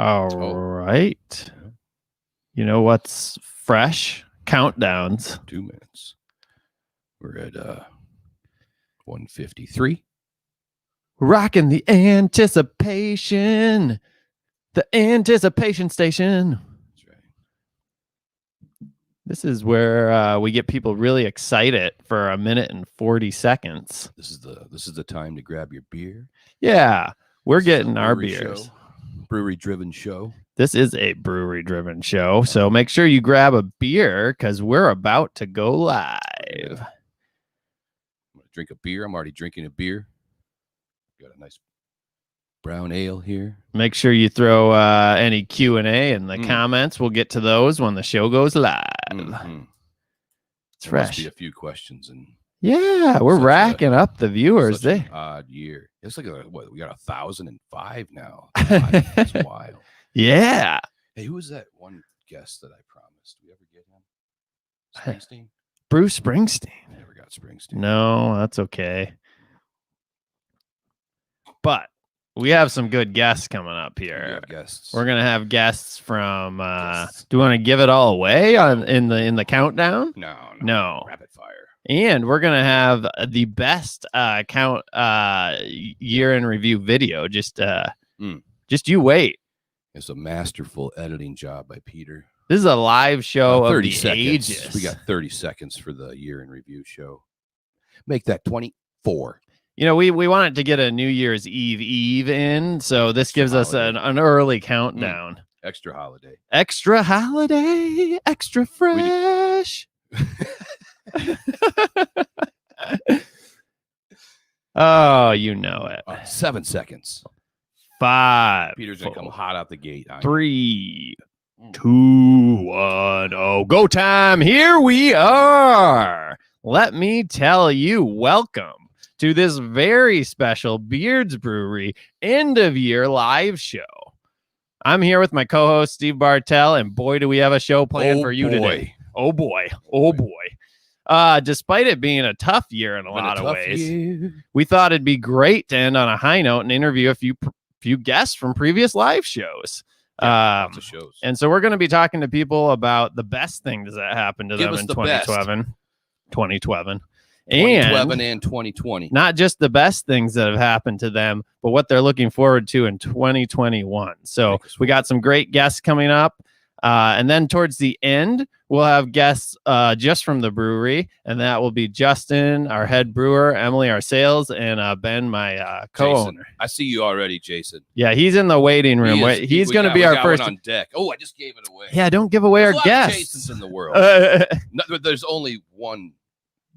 All right. You know what's fresh? Countdowns. 2 minutes. We're at 153. Rocking the anticipation. The anticipation station. That's right. This is where we get people really excited for a minute and 40 seconds. This is the time to grab your beer. Yeah, we're getting our beers. Brewery-driven show. This is a brewery-driven show, so make sure you grab a beer because we're about to go live. I'm gonna drink a beer. I'm already drinking a beer. Got a nice brown ale here. Make sure you throw any Q&A in the comments. We'll get to those when the show goes live. Mm-hmm. It's fresh. Must be a few questions and yeah, we're racking up the viewers. Such an odd year. It's like we got 1,005 now. That's wild. Yeah. Hey, who was that one guest that I promised? We ever get him? Springsteen? Bruce Springsteen. I never got Springsteen. No, that's okay. But we have some good guests coming up here. We're gonna have guests from. Do you want to give it all away in the countdown? No. Rapid fire. And we're gonna have the best year in review video. Just you wait. It's a masterful editing job by Peter. This is a live show of 30 the seconds. ages. We got 30 seconds for the year in review show. Make that 24. You know, we wanted to get a New Year's Eve in, so this gives us an early countdown. Extra holiday. Extra holiday. Extra fresh. Oh, you know it. 7 seconds. 5. Peter's going to come hot out the gate. 3, 2, 1. Oh, go time. Here we are. Let me tell you, welcome to this very special Beards Brewery end of year live show. I'm here with my co-host Steve Bartell, and boy, do we have a show planned for you today. Oh boy. Despite it being a tough year in a lot of ways, we thought it'd be great to end on a high note and interview a few guests from previous live shows. Lots of shows. And so we're going to be talking to people about the best things that happened to them in 2012. 2012 and 2020. Not just the best things that have happened to them, but what they're looking forward to in 2021. So we got some great guests coming up. And then towards the end, we'll have guests just from the brewery. And that will be Justin, our head brewer, Emily, our sales, and Ben, my co-owner. Jason. I see you already, Jason. Yeah, he's in the waiting room. He's going to be our first on deck. Oh, I just gave it away. Yeah, don't give away our guests. Jasons in the world. There's only one.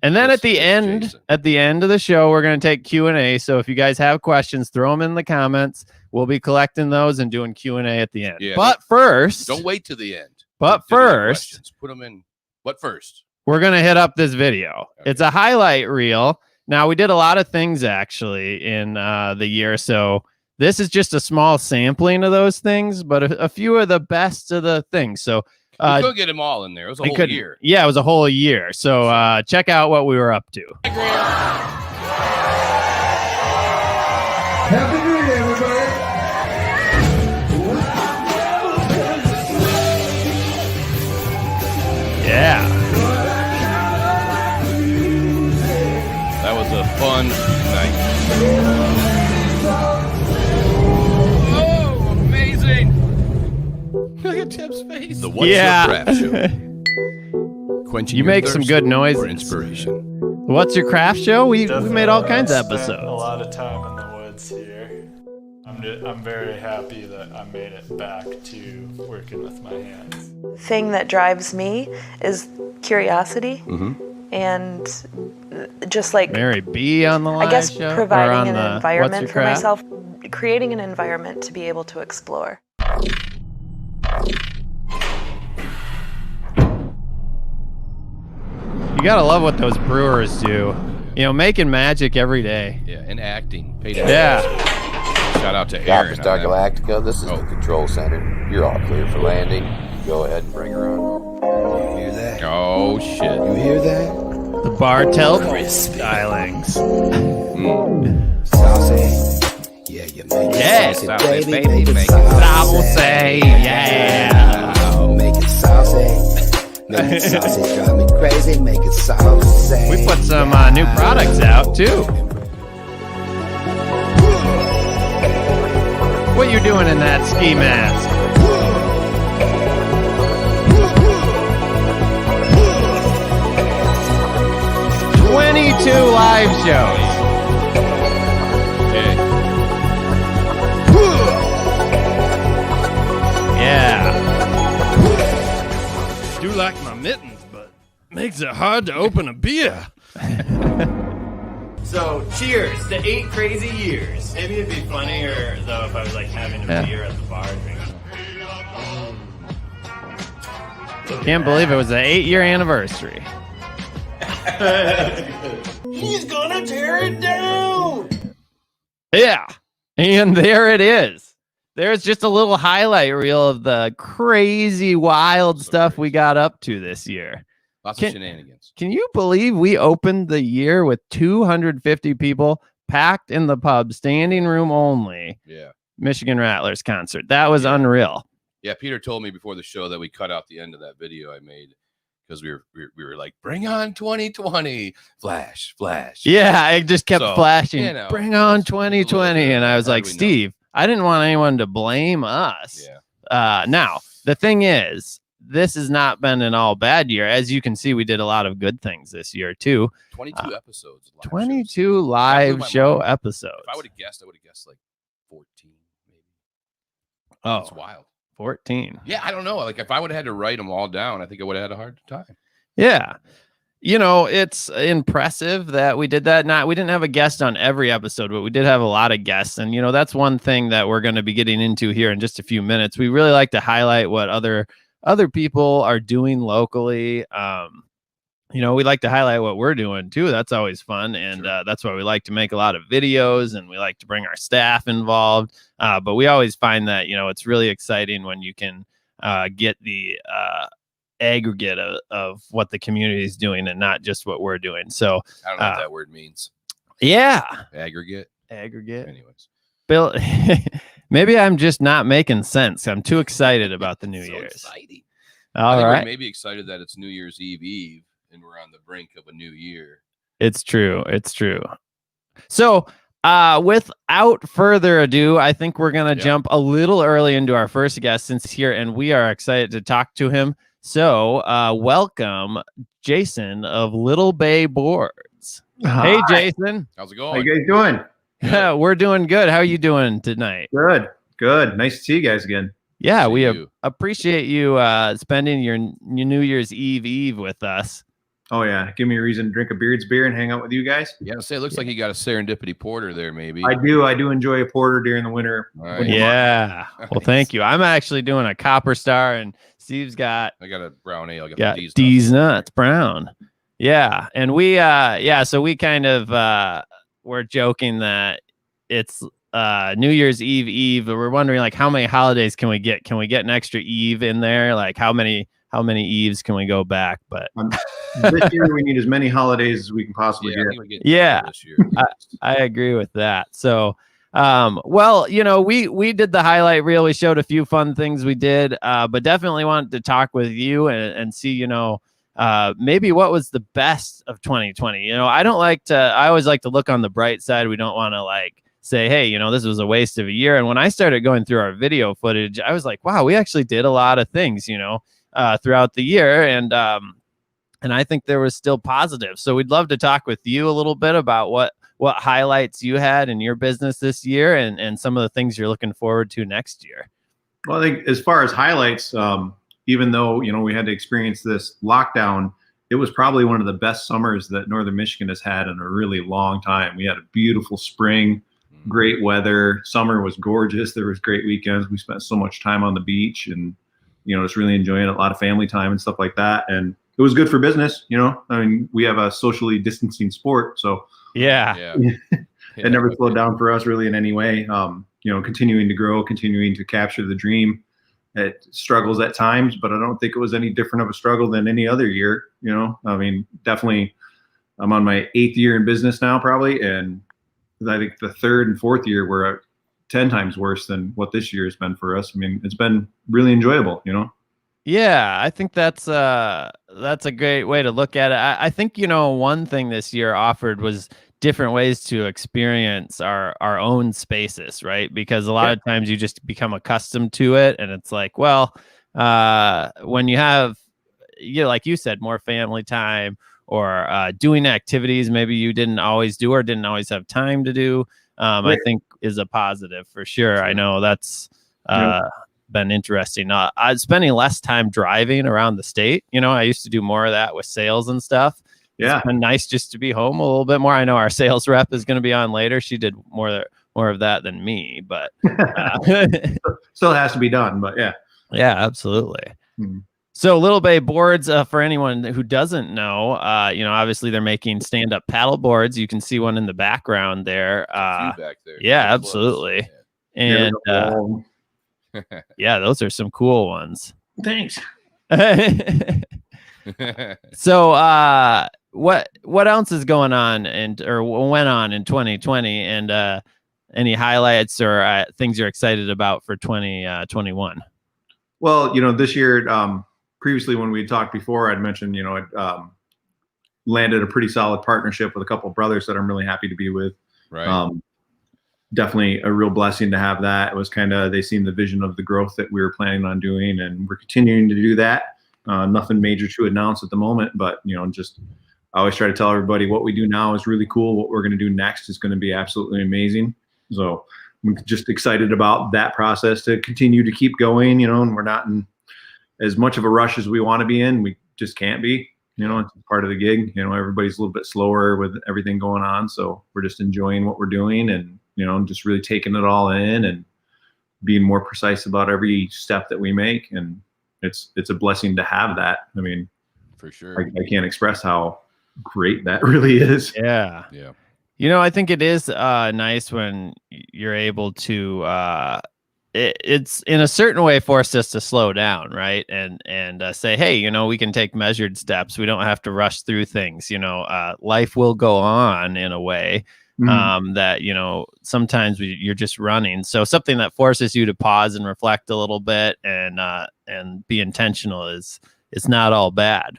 And then at the end of the show, we're going to take Q&A. So if you guys have questions, throw them in the comments. We'll be collecting those and doing Q&A at the end. Yeah, but first, don't wait to the end. But first, put them in. But first, we're going to hit up this video. Okay. It's a highlight reel. Now, we did a lot of things actually in the year. So this is just a small sampling of those things, but a few of the best of the things. So we could get them all in there. It was a whole year. Yeah, it was a whole year. So check out what we were up to. Happy New Year, everybody. Yeah. That was a fun night. Oh, amazing. Look at Tim's face. The What's Your Craft Show. Quenching you make some good noises. For inspiration. What's Your Craft Show? We made all kinds of episodes. A lot of time in the woods here. I'm very happy that I made it back to working with my hands. The thing that drives me is curiosity, and just like Mary B on the live I guess show, providing an environment for myself, creating an environment to be able to explore. You gotta love what those brewers do. You know, making magic every day. Yeah, and acting. Yeah. Shout out to Aaron. Star Galactica, this is the control center. You're all clear for landing. Go ahead and bring her on. You hear that? Oh, shit. You hear that? The Bartell stylings. Saucy. Yeah. You make it Yes, saucy, saucy, baby. baby, Make it make it saucy. Yeah. Make it saucy. Make it saucy. Drive me crazy. Make it saucy. We put some new products out too. What you doing in that ski mask? Live shows. Okay. Yeah. Do like my mittens, but makes it hard to open a beer. So, cheers to 8 crazy years. Maybe it'd be funnier though if I was like having a beer at the bar drinking. Can't believe it was the 8-year anniversary. He's gonna tear it down. Yeah. And there it is. There's just a little highlight reel of the crazy, wild stuff we got up to this year. Lots of shenanigans. Can you believe we opened the year with 250 people packed in the pub, standing room only? Yeah. Michigan Rattlers concert. That was unreal. Yeah, Peter told me before the show that we cut out the end of that video I made because we were like, bring on 2020, flash. Yeah, it just kept flashing. you know, Bring on just a little 2020. bit. And I was How like, do we know? Steve, I didn't want anyone to blame us. Yeah. Now, the thing is, this has not been an all bad year. As you can see, we did a lot of good things this year, too. 22 episodes. Live 22 shows. live my show mind. episodes. If I would have guessed like 14, maybe. Oh, It's wild. 14. Yeah, I don't know. Like if I would have had to write them all down, I think I would have had a hard time. Yeah. You know, it's impressive that we did that. We didn't have a guest on every episode, but we did have a lot of guests. And, you know, that's one thing that we're going to be getting into here in just a few minutes. We really like to highlight what other people are doing locally. You know, we like to highlight what we're doing too. That's always fun. And that's why we like to make a lot of videos and we like to bring our staff involved. But we always find that, you know, it's really exciting when you can get the aggregate of what the community is doing and not just what we're doing. So I don't know what that word means. Yeah. Aggregate. Anyways, Bill, maybe I'm just not making sense. I'm too excited about the New Year's. Exciting. All right. We're maybe excited that it's New Year's Eve and we're on the brink of a new year. It's true. So without further ado, I think we're going to jump a little early into our first guest since he's here and we are excited to talk to him. So welcome, Jason of Little Bay Boards. Hi. Hey, Jason. How's it How going? you guys doing? Yeah, we're doing good. How are you doing tonight? Good. Nice to see you guys again. Yeah, See we you. appreciate you spending your New Year's Eve with us. Oh yeah, give me a reason to drink a Beard's beer and hang out with you guys. Yeah, it looks like you got a serendipity porter there, maybe. I do enjoy a porter during the winter. All right. Yeah. Well, thank you. I'm actually doing a Copper Star, and Steve's got I got a brown ale. I got the D's nuts brown. Yeah, and we so we kind of we're joking that it's New Year's Eve, but we're wondering like how many holidays can we get? Can we get an extra Eve in there? Like how many Eves can we go back? But This year we need as many holidays as we can possibly I get. think we get Yeah. this year. I agree with that. So, well, you know, we did the highlight reel. We showed a few fun things we did, but definitely wanted to talk with you and see, you know, maybe what was the best of 2020. You know, I always like to look on the bright side. We don't want to like say, hey, you know, this was a waste of a year. And when I started going through our video footage, I was like, wow, we actually did a lot of things, you know, throughout the year. And I think there was still positive. So we'd love to talk with you a little bit about what highlights you had in your business this year and some of the things you're looking forward to next year. Well, I think as far as highlights, even though, you know, we had to experience this lockdown, it was probably one of the best summers that Northern Michigan has had in a really long time. We had a beautiful spring, great weather. Summer was gorgeous. There was great weekends. We spent so much time on the beach and, you know, just really enjoying a lot of family time and stuff like that. And it was good for business. You know, I mean, we have a socially distancing sport, so Yeah. it never slowed down for us really in any way. You know, continuing to grow, continuing to capture the dream. It struggles at times, but I don't think it was any different of a struggle than any other year. You know, I mean, definitely I'm on my 8th year in business now probably. And I think the 3rd and 4th year were 10 times worse than what this year has been for us. I mean, it's been really enjoyable, you know? Yeah, I think that's a great way to look at it. I think, one thing this year offered was different ways to experience our own spaces, right? Because a lot of times you just become accustomed to it, and it's like, well, when you have, like you said, more family time or doing activities maybe you didn't always do or didn't always have time to do, I think is a positive for sure. I know that's been interesting. I'm spending less time driving around the state. I used to do more of that with sales and stuff. Yeah. It's been nice just to be home a little bit more. I know our sales rep is going to be on later. She did more of that than me, but still has to be done. But yeah. Yeah, absolutely. Hmm. So Little Bay boards, for anyone who doesn't know, obviously they're making stand-up paddle boards. You can see one in the background there. Back there. Yeah, absolutely. And yeah, those are some cool ones. Thanks. So what else is going on or went on in 2020, and any highlights or things you're excited about for 2021? Well, this year, previously when we talked before, I'd mentioned, I landed a pretty solid partnership with a couple of brothers that I'm really happy to be with. Right. Definitely a real blessing to have that. It was they seen the vision of the growth that we were planning on doing, and we're continuing to do that. Nothing major to announce at the moment, but I always try to tell everybody what we do now is really cool. What we're going to do next is going to be absolutely amazing. So I'm just excited about that process to continue to keep going, and we're not in as much of a rush as we want to be in. We just can't be, it's part of the gig. Everybody's a little bit slower with everything going on. So we're just enjoying what we're doing and, just really taking it all in and being more precise about every step that we make. And it's a blessing to have that. I mean, for sure. I can't express how great that really is. Yeah. Yeah. I think it is nice when you're able to it's in a certain way forced us to slow down, right? And say, hey, we can take measured steps. We don't have to rush through things. Life will go on in a way that, sometimes you're just running. So something that forces you to pause and reflect a little bit and be intentional is not all bad.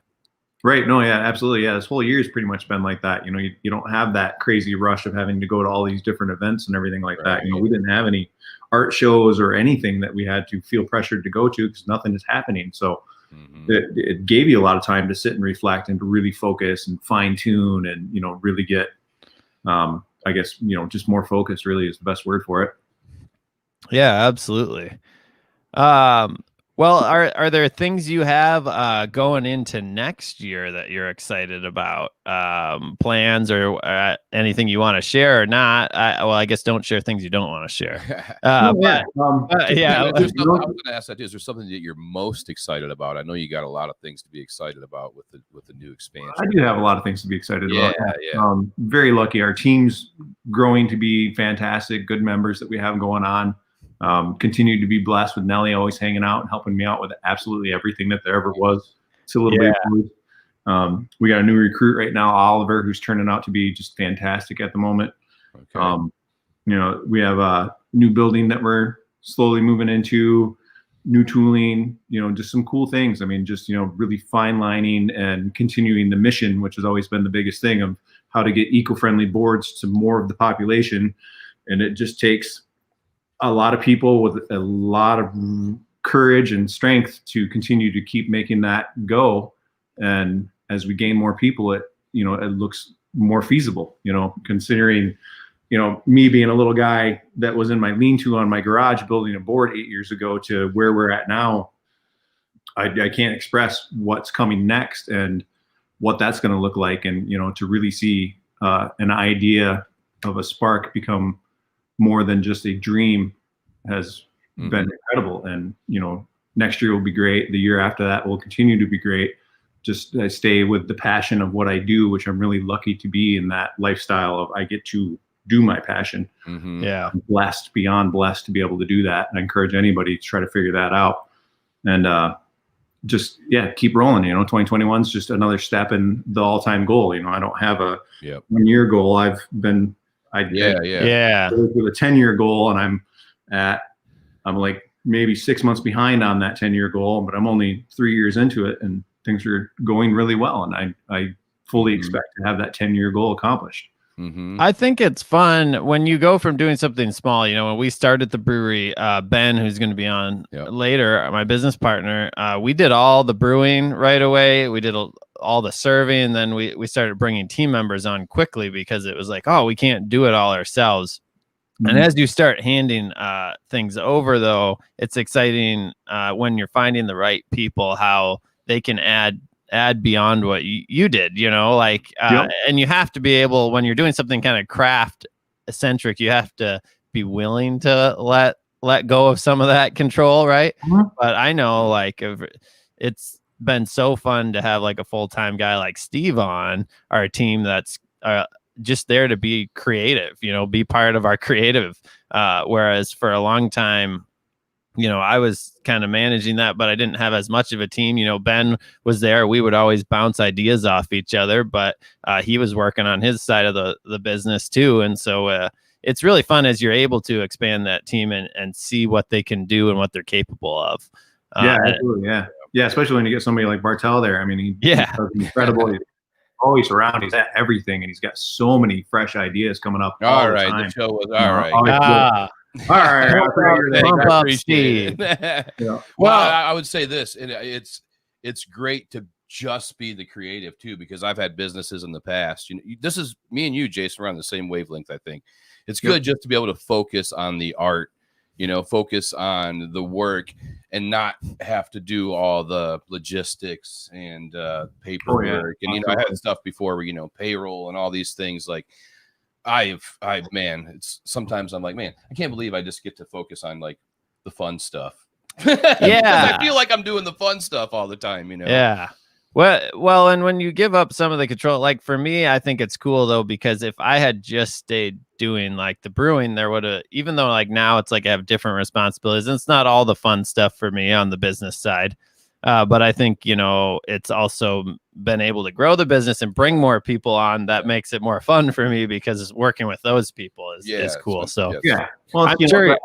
Right. No, yeah, absolutely. Yeah. This whole year has pretty much been like that. You don't have that crazy rush of having to go to all these different events and everything like that. We didn't have any art shows or anything that we had to feel pressured to go to because nothing is happening. So it gave you a lot of time to sit and reflect and to really focus and fine tune and, really get, I guess, just more focused really is the best word for it. Yeah, absolutely. Well, are there things you have going into next year that you're excited about? Plans or anything you want to share or not? I guess don't share things you don't want to share. I was going to ask that. Is there something that you're most excited about? I know you got a lot of things to be excited about with the new expansion. I do have a lot of things to be excited about. Yeah. Very lucky. Our team's growing to be fantastic. Good members that we have going on. Continue to be blessed with Nelly always hanging out and helping me out with absolutely everything that there ever was. It's a little bit. We got a new recruit right now, Oliver, who's turning out to be just fantastic at the moment. Okay. We have a new building that we're slowly moving into, new tooling, just some cool things. I mean, just, really fine lining and continuing the mission, which has always been the biggest thing of how to get eco-friendly boards to more of the population. And it just takes a lot of people with a lot of courage and strength to continue to keep making that go. And as we gain more people, it looks more feasible, considering, me being a little guy that was in my lean-to on my garage building a board 8 years ago to where we're at now. I can't express what's coming next and what that's going to look like. And, to really see an idea of a spark become more than just a dream has been incredible. And, next year will be great. The year after that will continue to be great. Just I stay with the passion of what I do, which I'm really lucky to be in that lifestyle of I get to do my passion. Yeah. I'm blessed, beyond blessed to be able to do that. And I encourage anybody to try to figure that out. And keep rolling. 2021 is just another step in the all-time goal. I don't have a 1 year goal. I've been with a 10-year goal, and I'm I'm like maybe 6 months behind on that 10-year goal, but I'm only 3 years into it, and things are going really well. And I fully expect to have that 10-year goal accomplished. I think it's fun when you go from doing something small. You know, when we started the brewery, Ben, who's going to be on later, my business partner, we did all the brewing right away. We did all the serving, and then we started bringing team members on quickly because it was like, oh, we can't do it all ourselves. And as you start handing things over, though, it's exciting when you're finding the right people, how they can add beyond what you did, you know, like, and you have to be able, when you're doing something kind of craft centric, you have to be willing to let go of some of that control. Right. But I know, like, it's been so fun to have like a full-time guy like Steve on our team that's just there to be creative, you know, be part of our creative. Whereas for a long time, you know, I was kind of managing that, but I didn't have as much of a team. You know, Ben was there. We would always bounce ideas off each other, but he was working on his side of the business too. And so it's really fun as you're able to expand that team and see what they can do and what they're capable of. Absolutely. Yeah. Especially when you get somebody like Bartel there. I mean, he's incredible. He's always around. He's at everything, and he's got so many fresh ideas coming up. All right. The show was all right. All right. Steve. Well, I would say this, and it's great to just be the creative too, because I've had businesses in the past. You know, this is me and you, Jason, we're on the same wavelength. I think it's good just to be able to focus on the art, you know, focus on the work, and not have to do all the logistics and paperwork. And you know, I had stuff before where, you know, payroll and all these things. Like, it's sometimes I'm like, man, I can't believe I just get to focus on like the fun stuff. I feel like I'm doing the fun stuff all the time, you know? Yeah. Well, and when you give up some of the control, like for me, I think it's cool though, because if I had just stayed doing like the brewing, there would have, even though like now it's like I have different responsibilities, and it's not all the fun stuff for me on the business side. But I think, you know, it's also been able to grow the business and bring more people on. That makes it more fun for me, because working with those people is cool. So well, I'm sure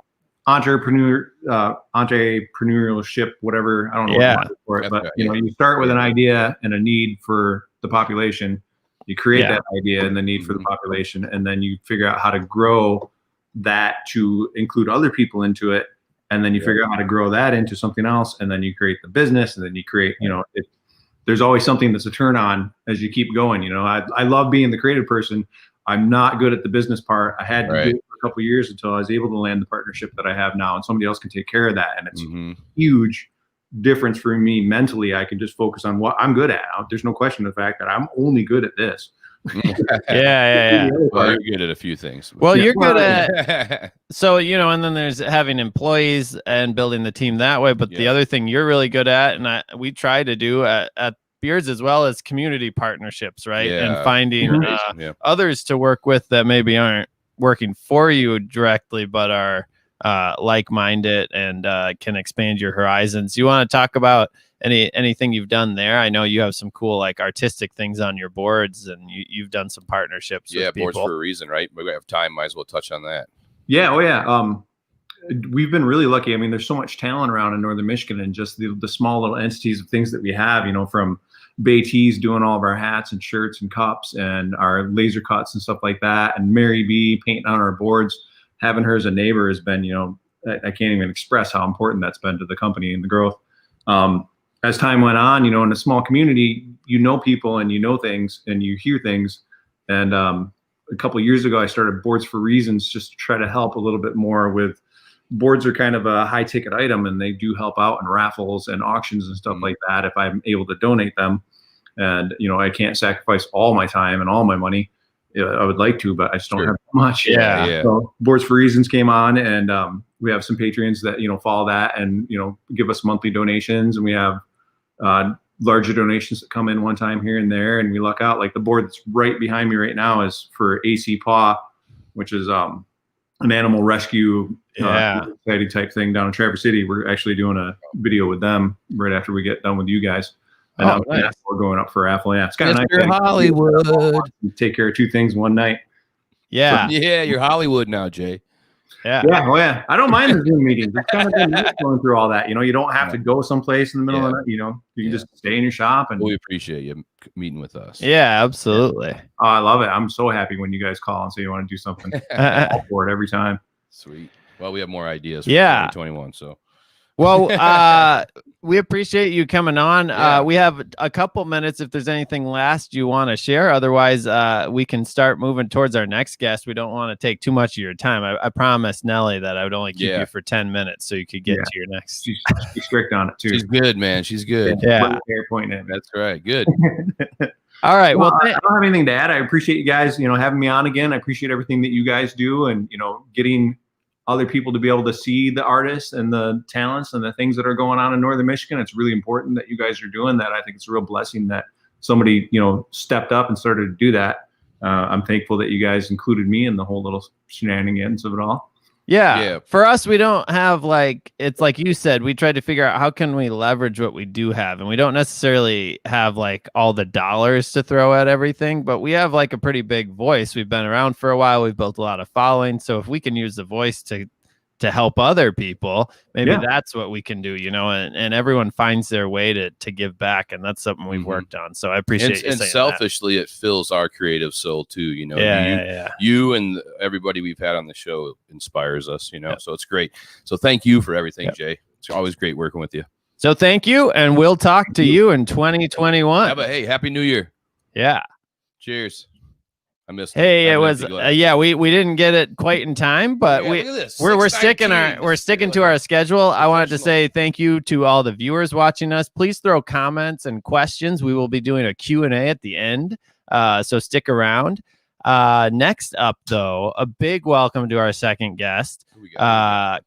entrepreneurship, whatever. I don't know what for it, but you know, you start with an idea and a need for the population. You create that idea and the need for the population, and then you figure out how to grow that to include other people into it. And then you figure out how to grow that into something else, and then you create the business, and then you create, you know, there's always something that's a turn on as you keep going. You know, I love being the creative person. I'm not good at the business part. I had to do it for a couple of years until I was able to land the partnership that I have now, and somebody else can take care of that. And it's a huge difference for me mentally. I can just focus on what I'm good at. There's no question of the fact that I'm only good at this. Yeah. Well, you're good at a few things. Well, you're good at, so, you know, and then there's having employees and building the team that way. But the other thing you're really good at, and we try to do at Beards as well, as community partnerships, right? And finding others to work with that maybe aren't working for you directly, but are like-minded and can expand your horizons. You want to talk about anything you've done there? I know you have some cool like artistic things on your boards, and you've done some partnerships with people. Boards for a reason, right? We have time, might as well touch on that. We've been really lucky. I mean, there's so much talent around in northern Michigan, and just the small little entities of things that we have, you know, from Beatty's doing all of our hats and shirts and cups and our laser cuts and stuff like that, and Mary B painting on our boards. Having her as a neighbor has been, you know, I can't even express how important that's been to the company and the growth. As time went on, you know, in a small community, you know people and you know things and you hear things. And a couple of years ago, I started Boards for Reasons, just to try to help a little bit more with boards. Are kind of a high ticket item, and they do help out in raffles and auctions and stuff like that if I'm able to donate them. And, you know, I can't sacrifice all my time and all my money. I would like to, but I just don't have much. So Boards for Reasons came on, and we have some patrons that, you know, follow that and, you know, give us monthly donations, and we have larger donations that come in one time here and there, and we luck out. Like the board that's right behind me right now is for AC Paw, which is an animal rescue society type thing down in Traverse City. We're actually doing a video with them right after we get done with you guys. And nice. We're going up for raffle. Yeah, it's kind of nice. You're Hollywood. Take care of two things one night. Yeah. So, you're Hollywood now, Jay. Yeah. Yeah, oh yeah. I don't mind the Zoom meetings. It's kind of been nice going through all that. You don't have to go someplace in the middle of the night. You can just stay in your shop. And we appreciate you meeting with us. Yeah, absolutely. Oh, I love it. I'm so happy when you guys call and say you want to do something. I'm all for it every time. Sweet. Well, we have more ideas for Yeah. 2021. So, well, we appreciate you coming on. Yeah. We have a couple minutes if there's anything last you want to share. Otherwise, we can start moving towards our next guest. We don't want to take too much of your time. I promised Nellie that I would only keep you for 10 minutes so you could get to your next. She's strict on it too. She's good, man. She's good. Yeah. Pointing at me. That's right. Good. All right. Well, I don't have anything to add. I appreciate you guys, having me on again. I appreciate everything that you guys do, and getting other people to be able to see the artists and the talents and the things that are going on in Northern Michigan. It's really important that you guys are doing that. I think it's a real blessing that somebody, stepped up and started to do that. I'm thankful that you guys included me in the whole little shenanigans of it all. Yeah. For us, we don't have it's like you said, we tried to figure out how can we leverage what we do have. And we don't necessarily have all the dollars to throw at everything, but we have a pretty big voice. We've been around for a while. We've built a lot of following. So if we can use the voice to help other people, maybe that's what we can do, and everyone finds their way to give back. And that's something we've worked on. So I appreciate you saying selfishly, it fills our creative soul too. You and everybody we've had on the show inspires us, so it's great. So thank you for everything, Jay. It's always great working with you. So thank you. And we'll talk to you in 2021. Hey, Happy New Year. Yeah. Cheers. I missed it. It was we didn't get it quite in time, but we're sticking to our schedule. I wanted to say thank you to all the viewers watching us. Please throw comments and questions. We will be doing a Q&A at the end, so stick around. Next up, though, a big welcome to our second guest,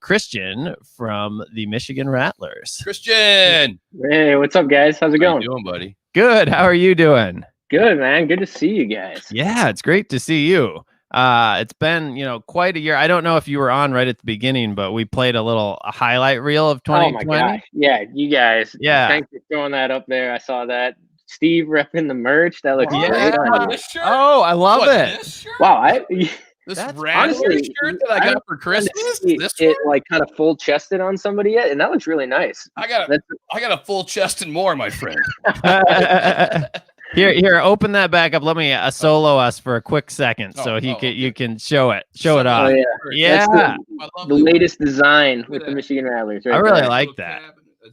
Christian from the Michigan Rattlers. Christian, hey, what's up, guys? How's it going? How you doing, buddy? Good. How are you doing? Good, man. Good to see you guys. Yeah, it's great to see you. It's been, quite a year. I don't know if you were on right at the beginning, but we played a highlight reel of 2020. Oh my gosh. Yeah, you guys. Yeah. Thanks for throwing that up there. I saw that. Steve repping the merch. That looks great. Oh, I love it. Wow. This honestly, shirt that I got for Christmas. It kind of full chested on somebody yet, and that looks really nice. I got a full chest and more, my friend. Here, open that back up. Let me solo us for a quick second, so you can show it off. Yeah. That's the latest design with the Michigan Rattlers. I really like that.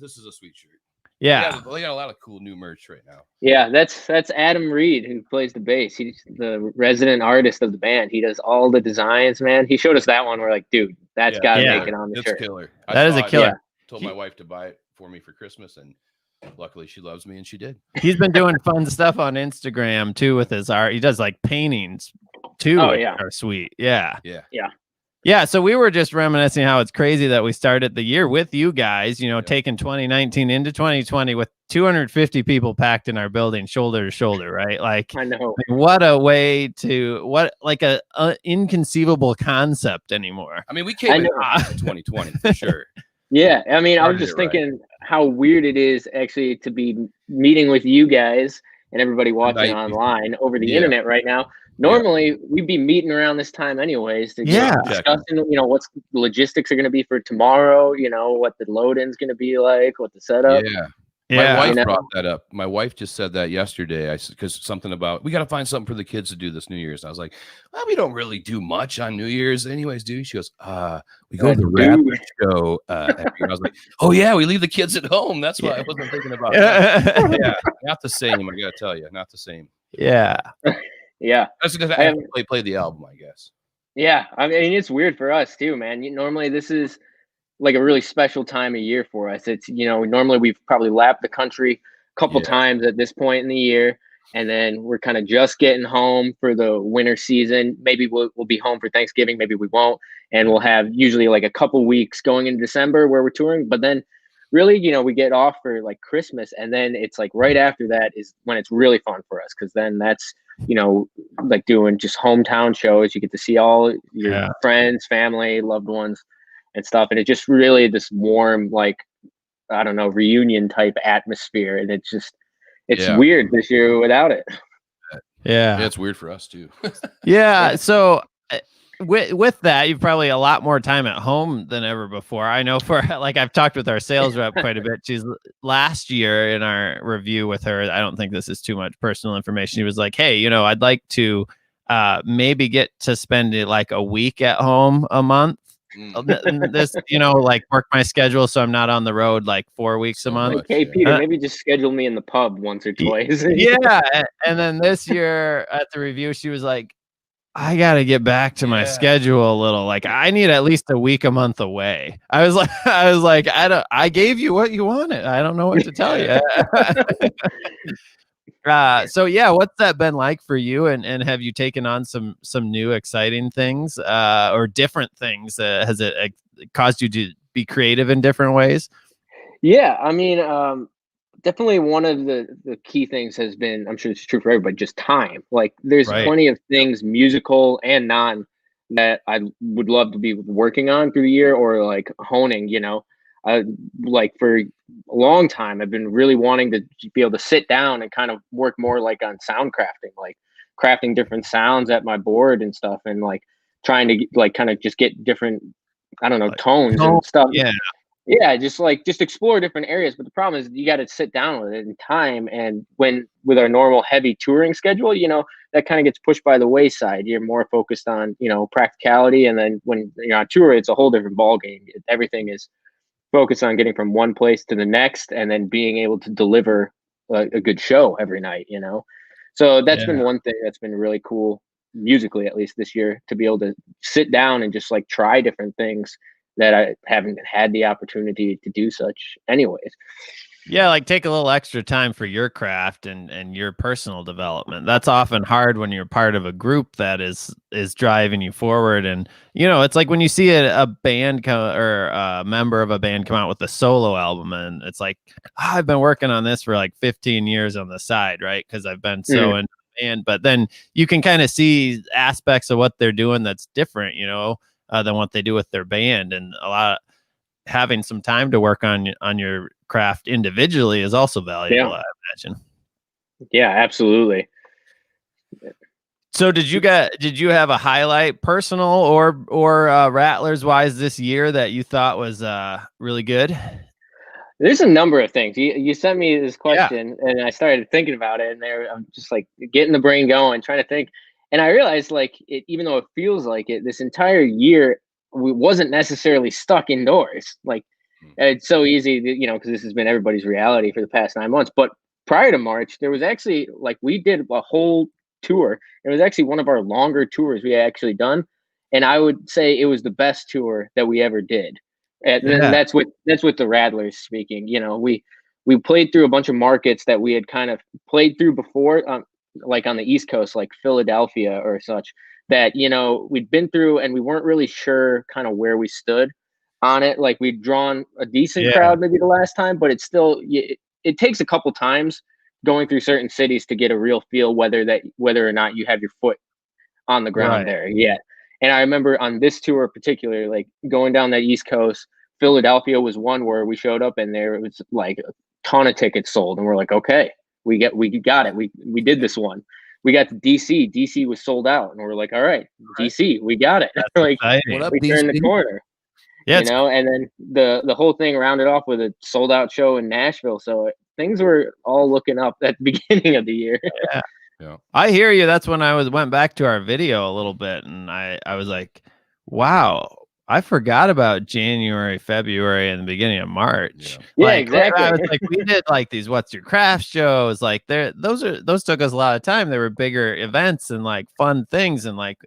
This is a sweet shirt. Yeah, they got a lot of cool new merch right now. Yeah, that's Adam Reed, who plays the bass. He's the resident artist of the band. He does all the designs, man. He showed us that one. We're like, dude, that's got to make it on the shirt. It's killer. That is a killer. I told my wife to buy it for me for Christmas, and luckily she loves me, and she did. He's been doing fun stuff on Instagram too with his art. He does paintings too. Oh, yeah. Are sweet. Yeah. Yeah, so we were just reminiscing how it's crazy that we started the year with you guys, taking 2019 into 2020 with 250 people packed in our building, shoulder to shoulder, right? I know. What a way to, a inconceivable concept anymore. I mean, we came in 2020 for sure. Yeah, I mean, I was just thinking how weird it is actually to be meeting with you guys and everybody watching online over the internet right now. Normally, we'd be meeting around this time anyways to discussing, what's the logistics are going to be for tomorrow, what the load-in's going to be like, what the setup. My wife brought that up. My wife just said that yesterday. I said, because something about, we got to find something for the kids to do this New Year's. And I was like, well, we don't really do much on New Year's anyways, do we? She goes, we go to the Rattler show. I was like, oh yeah, we leave the kids at home. That's why I wasn't thinking about that. Yeah, not the same. I got to tell you, not the same. Yeah. Yeah. That's because I haven't play the album, I guess. Yeah. I mean, it's weird for us too, man. Normally this is a really special time of year for us. It's, normally we've probably lapped the country a couple times at this point in the year. And then we're kind of just getting home for the winter season. Maybe we'll be home for Thanksgiving. Maybe we won't. And we'll have usually a couple weeks going into December where we're touring. But then really, we get off for Christmas. And then it's right after that is when it's really fun for us. Cause then that's, doing just hometown shows. You get to see all your friends, family, loved ones and stuff. And it just really this warm, I don't know, reunion type atmosphere. And it's weird this year without it. Yeah. It's weird for us too. So with that, you've probably a lot more time at home than ever before. I know for like I've talked with our sales rep quite a bit. She's last year in our review with her. I don't think this is too much personal information. She was like, "Hey, I'd like to maybe get to spend it like a week at home a month. This, like work my schedule so I'm not on the road like 4 weeks a month." Like, hey, Peter, maybe just schedule me in the pub once or twice. Yeah, and then this year at the review, she was like, I got to get back to my schedule a little. Like I need at least a week, a month away. I was like, I gave you what you wanted. I don't know what to tell you. So yeah, what's that been like for you? And have you taken on some new exciting things, or different things? Has it caused you to be creative in different ways? Yeah, I mean, definitely one of the key things has been, I'm sure it's true for everybody, just time. Like there's plenty of things, musical and non, that I would love to be working on through the year or like honing, like for a long time, I've been really wanting to be able to sit down and kind of work more like on sound crafting, like crafting different sounds at my board and stuff, and like trying to like kind of just get different, I don't know, tones and stuff. Yeah, just explore different areas. But the problem is you got to sit down with it in time. And when with our normal heavy touring schedule, that kind of gets pushed by the wayside. You're more focused on, practicality. And then when you're on tour, it's a whole different ballgame. Everything is focused on getting from one place to the next and then being able to deliver a good show every night, So that's been one thing that's been really cool, musically, at least this year, to be able to sit down and just like try different things that I haven't had the opportunity to do such anyways. Yeah, like take a little extra time for your craft and your personal development. That's often hard when you're part of a group that is driving you forward. And it's like when you see a band or a member of a band come out with a solo album, and it's like, I've been working on this for like 15 years on the side, right? Because I've been so into the band. But then you can kind of see aspects of what they're doing that's different, than what they do with their band. And a lot of having some time to work on your craft individually is also valuable, I imagine. Yeah, absolutely. So did you have a highlight, personal or Rattlers wise, this year that you thought was really good? There's a number of things. You sent me this question and I started thinking about it, and I'm just like getting the brain going, trying to think. And I realized, like, even though it feels like it, this entire year we wasn't necessarily stuck indoors. Like, it's so easy, because this has been everybody's reality for the past 9 months. But prior to March, there was actually, like, we did a whole tour. It was actually one of our longer tours we had actually done, and I would say it was the best tour that we ever did. And that's with the Rattlers speaking. We played through a bunch of markets that we had kind of played through before. Like on the East Coast, like Philadelphia or such, that, we'd been through and we weren't really sure kind of where we stood on it. Like we'd drawn a decent crowd maybe the last time, but it's still, it takes a couple times going through certain cities to get a real feel whether or not you have your foot on the ground there yet. And I remember on this tour particularly, like going down that East Coast, Philadelphia was one where we showed up and there was like a ton of tickets sold, and we're like, okay, we got it. We did this one. We got to DC. DC was sold out, and we're like, all right, DC, we got it. Like, we turned the corner. And then the whole thing rounded off with a sold out show in Nashville. So things were all looking up at the beginning of the year. Yeah. I hear you. That's when I went back to our video a little bit, and I was like, wow, I forgot about January, February, and the beginning of March. Yeah, exactly. I was like, we did like these What's Your Craft shows. Like those took us a lot of time. They were bigger events and like fun things. And like,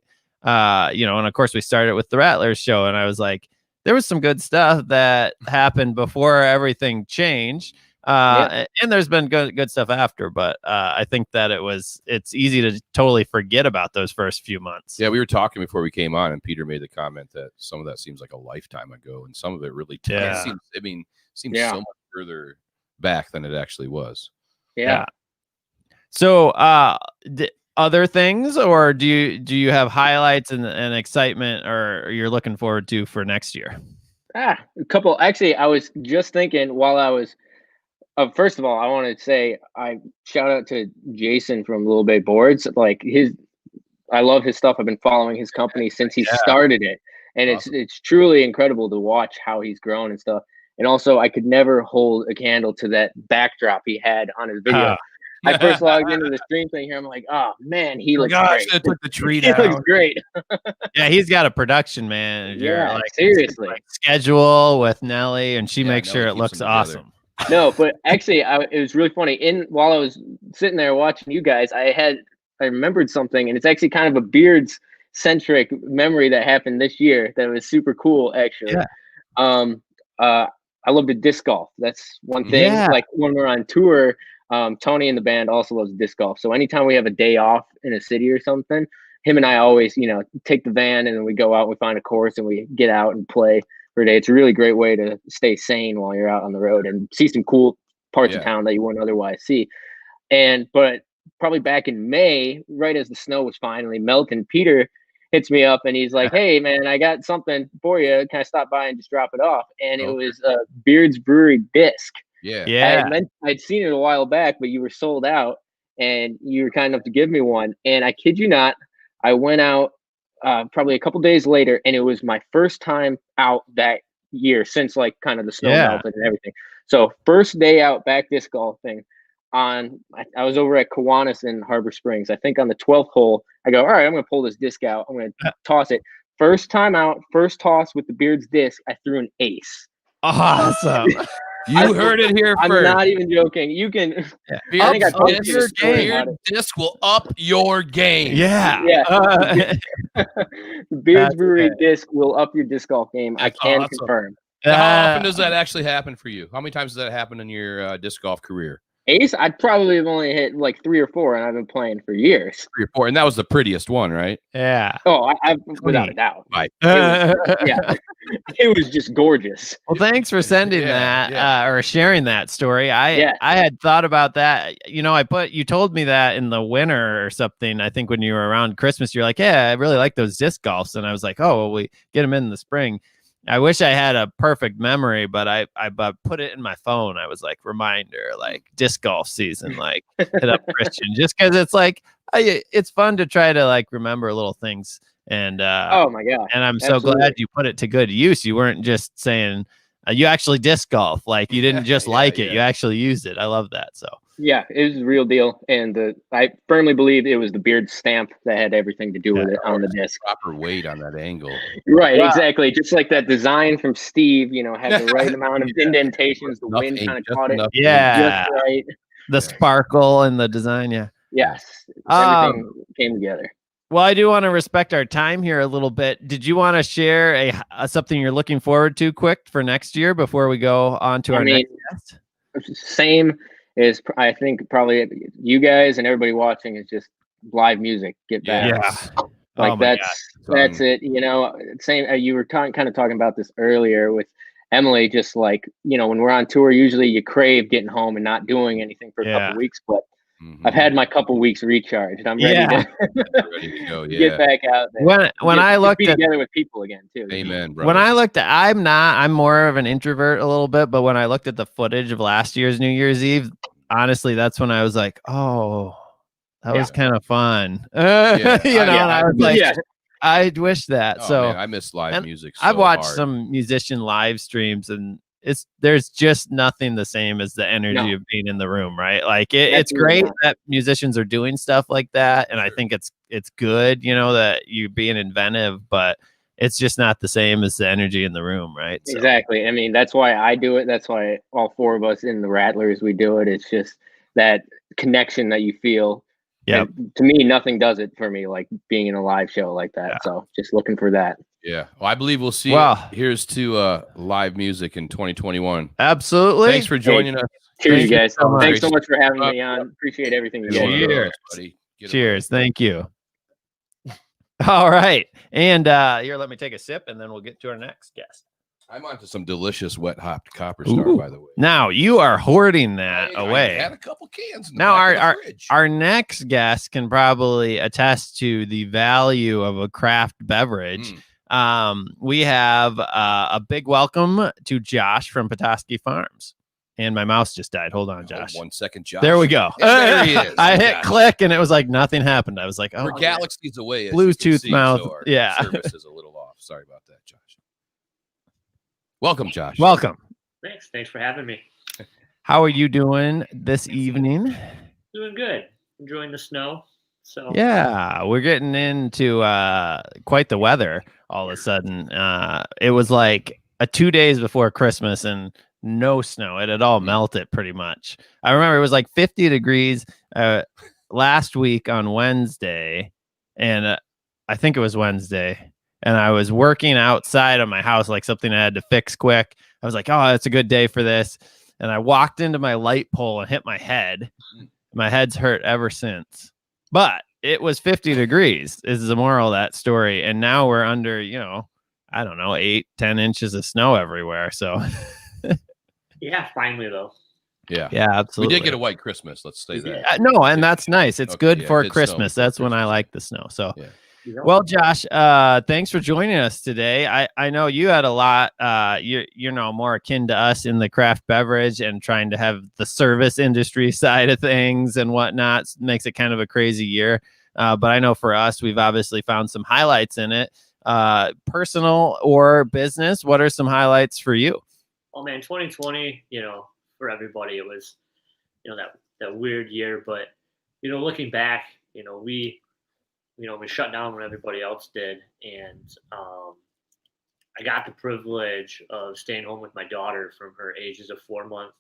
and of course we started with the Rattlers show, and I was like, there was some good stuff that happened before everything changed. And there's been good stuff after, but I think that it's easy to totally forget about those first few months. Yeah, we were talking before we came on, and Peter made the comment that some of that seems like a lifetime ago, and some of it really seems so much further back than it actually was. Yeah. So other things, or do you have highlights and excitement, or you're looking forward to for next year? A couple. Actually, I was just thinking while I was. First of all, I want to say I shout out to Jason from Little Bay Boards. Like I love his stuff. I've been following his company since he started it, and it's truly incredible to watch how he's grown and stuff. And also, I could never hold a candle to that backdrop he had on his video. I first logged into the stream thing here. I'm like, oh man, he looks great. It took the tree He down. looks great. Yeah, he's got a production manager. Yeah, like, seriously. like, schedule with Nelly, and she makes sure Nelly it keeps looks them together. awesome. No, but actually, it was really funny. While I was sitting there watching you guys, I remembered something, and it's actually kind of a Beards centric memory that happened this year that was super cool. Actually, I love to disc golf. That's one thing. Yeah. Like when we're on tour, Tony and the band also loves disc golf. So anytime we have a day off in a city or something, him and I always, take the van and then we go out and we find a course and we get out and play for a day. It's a really great way to stay sane while you're out on the road and see some cool parts of town that you wouldn't otherwise see. But probably back in May, right as the snow was finally melting, Peter hits me up and he's like, hey man, I got something for you. Can I stop by and just drop it off? And it was a Beards Brewery disc. I'd seen it a while back, but you were sold out and you were kind enough to give me one. And I kid you not, I went out probably a couple days later, and it was my first time out that year since like kind of the snow melted and everything. So first day out back disc golfing I was over at Kiwanis in Harbor Springs. I think on the 12th hole, I go, all right, I'm going to pull this disc out. I'm going to toss it. Think time out, first toss with the Beards disc, I threw an ace. Awesome. You heard it here I'm first. not even joking. You can. I think I told you your Beard disc will up your game. The Beards Brewery disc will up your disc golf game. I can confirm. How often does that actually happen for you? How many times does that happen in your disc golf career? Ace, I'd probably have only hit like 3 or 4, and I've been playing for years. 3 or 4, and that was the prettiest one, right? Yeah. Oh, I've without a doubt. Right. It was just gorgeous. Well, thanks for sending that or sharing that story. I had thought about that. You told me that in the winter or something. I think when you were around Christmas, you're like, yeah, I really like those disc golfs, and I was like, oh, well, we get them in the spring. I wish I had a perfect memory, but I put it in my phone. I was like, reminder, like disc golf season, like hit up Christian, just because it's like it's fun to try to like remember little things. And oh my god! And I'm so glad you put it to good use. You weren't just saying you actually disc golf, like you didn't just like it. You actually used it. I love that. So yeah, it was a real deal, and I firmly believe it was the Beard stamp that had everything to do with it on the disc. Proper weight on that angle. Right, exactly. Just like that design from Steve, had the right amount of indentations. The wind kind of caught it. Just right. The sparkle and the design. Yes. Everything came together. Well, I do want to respect our time here a little bit. Did you want to share something you're looking forward to quick for next year before we go on to our next guest? Same as I think probably you guys and everybody watching is just live music. Get back. Yeah. Like that's it. Same. You were kind of talking about this earlier with Emily. Just like when we're on tour, usually you crave getting home and not doing anything for a couple weeks. But I've had my couple weeks recharged. I'm ready to go. Get back out there. When I looked be together with people again too. Amen, brother. When I looked at, I'm more of an introvert a little bit, but when I looked at the footage of last year's New Year's Eve, honestly, that's when I was like, oh, that was kind of fun. And I was like, I wish that. Man, I miss live music. I've watched some musician live streams, and there's just nothing the same as the energy of being in the room, right? Like it's great that musicians are doing stuff like that, and I think it's good, that you're being inventive, but it's just not the same as the energy in the room, right? So. Exactly. I mean, that's why I do it. That's why all 4 of us in the Rattlers, we do it. It's just that connection that you feel. Yeah. To me, nothing does it for me like being in a live show like that. Yeah. So just looking for that. Yeah. Well, I believe we'll see. Here's to live music in 2021. Absolutely. Thanks for joining us. Cheers, you guys. Thanks so much for having me on. Appreciate everything you guys do. Cheers, buddy. Cheers. Thank you. All right. And here, let me take a sip and then we'll get to our next guest. I'm onto some delicious wet hopped Copper Star, by the way. Now you are hoarding that away. I had a couple cans. Now our next guest can probably attest to the value of a craft beverage. We have a big welcome to Josh from Petoskey Farms. And my mouse just died. Hold on, Josh. 1 second, Josh. There we go. And there he is. I hit Josh. click and it was like nothing happened. I was like, oh, We're galaxies away. As you can Bluetooth see, mouth. So our Yeah. service is a little off. Sorry about that, Josh. Welcome, Josh. Welcome. Thanks for having me. How are you doing this evening? Doing good. Enjoying the snow. So Yeah, we're getting into quite the weather all of a sudden. It was like 2 days before Christmas and no snow. It had all melted pretty much. I remember it was like 50 degrees last week on Wednesday, and I think it was Wednesday, and I was working outside of my house, like something I had to fix quick. I was like, oh, it's a good day for this. And I walked into my light pole and hit my head. My head's hurt ever since. But it was 50 degrees is the moral of that story. And now we're under, I don't know, 8-10 inches of snow everywhere. So yeah, finally though. Yeah. Yeah, absolutely. We did get a white Christmas. Let's say that. No, and that's nice. It's good yeah, for it did Christmas. snow That's before when I Christmas. like the snow. So Yeah. well, Josh, thanks for joining us today. I know you had a lot, you're more akin to us in the craft beverage and trying to have the service industry side of things and whatnot. Makes it kind of a crazy year. But I know for us, we've obviously found some highlights in it, personal or business. What are some highlights for you? Oh man, 2020, for everybody, it was, that weird year. But, looking back, we shut down when everybody else did. And I got the privilege of staying home with my daughter from her ages of 4 months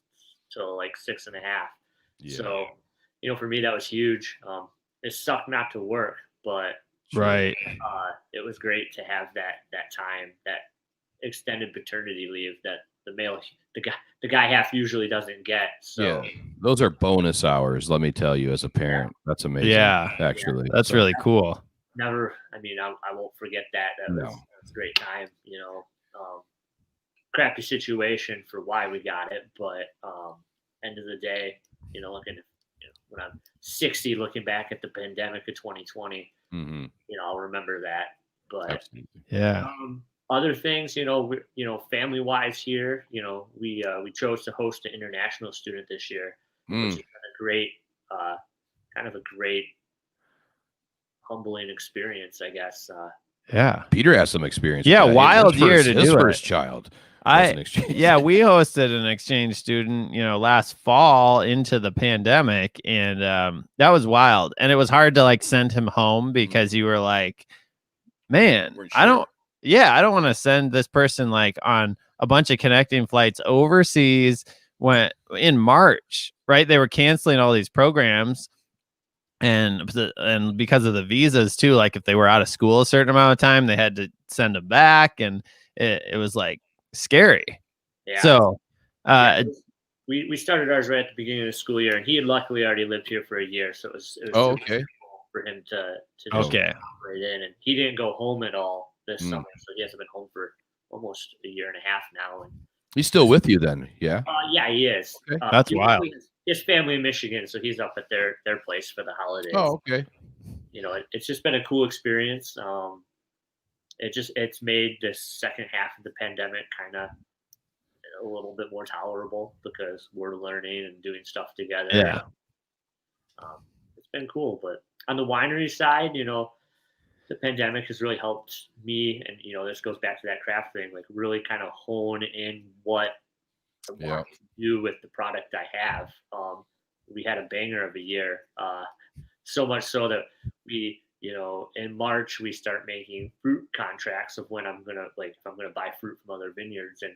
to like 6.5. Yeah. So, for me, that was huge. It sucked not to work, but Right. it was great to have that time, that extended paternity leave that the guy half usually doesn't get. So Yeah. Those are bonus hours, let me tell you, as a parent. That's amazing. Yeah. Actually. That's really cool. never, I won't forget that. That No. was a great time, crappy situation for why we got it. But end of the day, when I'm 60, looking back at the pandemic of 2020, I'll remember that. But Absolutely. Yeah. other things, family wise here, we chose to host an international student this year, which has been a great, kind of a great humbling experience, I guess. Yeah. Peter has some experience. Yeah, with that. wild His year first- to his do it. first child. was an exchange. Yeah, we hosted an exchange student, last fall into the pandemic, and that was wild. And it was hard to like send him home because you were like, man, Weren't I sure. don't want to send this person like on a bunch of connecting flights overseas when in March, right? They were canceling all these programs. And because of the visas too, like if they were out of school a certain amount of time, they had to send them back, and it was like scary. Yeah. So we started ours right at the beginning of the school year, and he had luckily already lived here for a year, so it was super okay. cool for him to just Okay. operate in, and he didn't go home at all this Mm. summer, so he hasn't been home for almost a year and a half now. And He's still with you then, yeah? yeah, he is. Okay. That's he- wild. His family in Michigan, so he's up at their place for the holidays. Oh, okay. It's just been a cool experience. It's made this second half of the pandemic kind of a little bit more tolerable because we're learning and doing stuff together. Yeah. It's been cool. But on the winery side, the pandemic has really helped me, and this goes back to that craft thing, like really kind of hone in what I want to do with the product I have. We had a banger of a year, so much so that we, in March we start making fruit contracts of when I'm gonna if I'm gonna buy fruit from other vineyards, and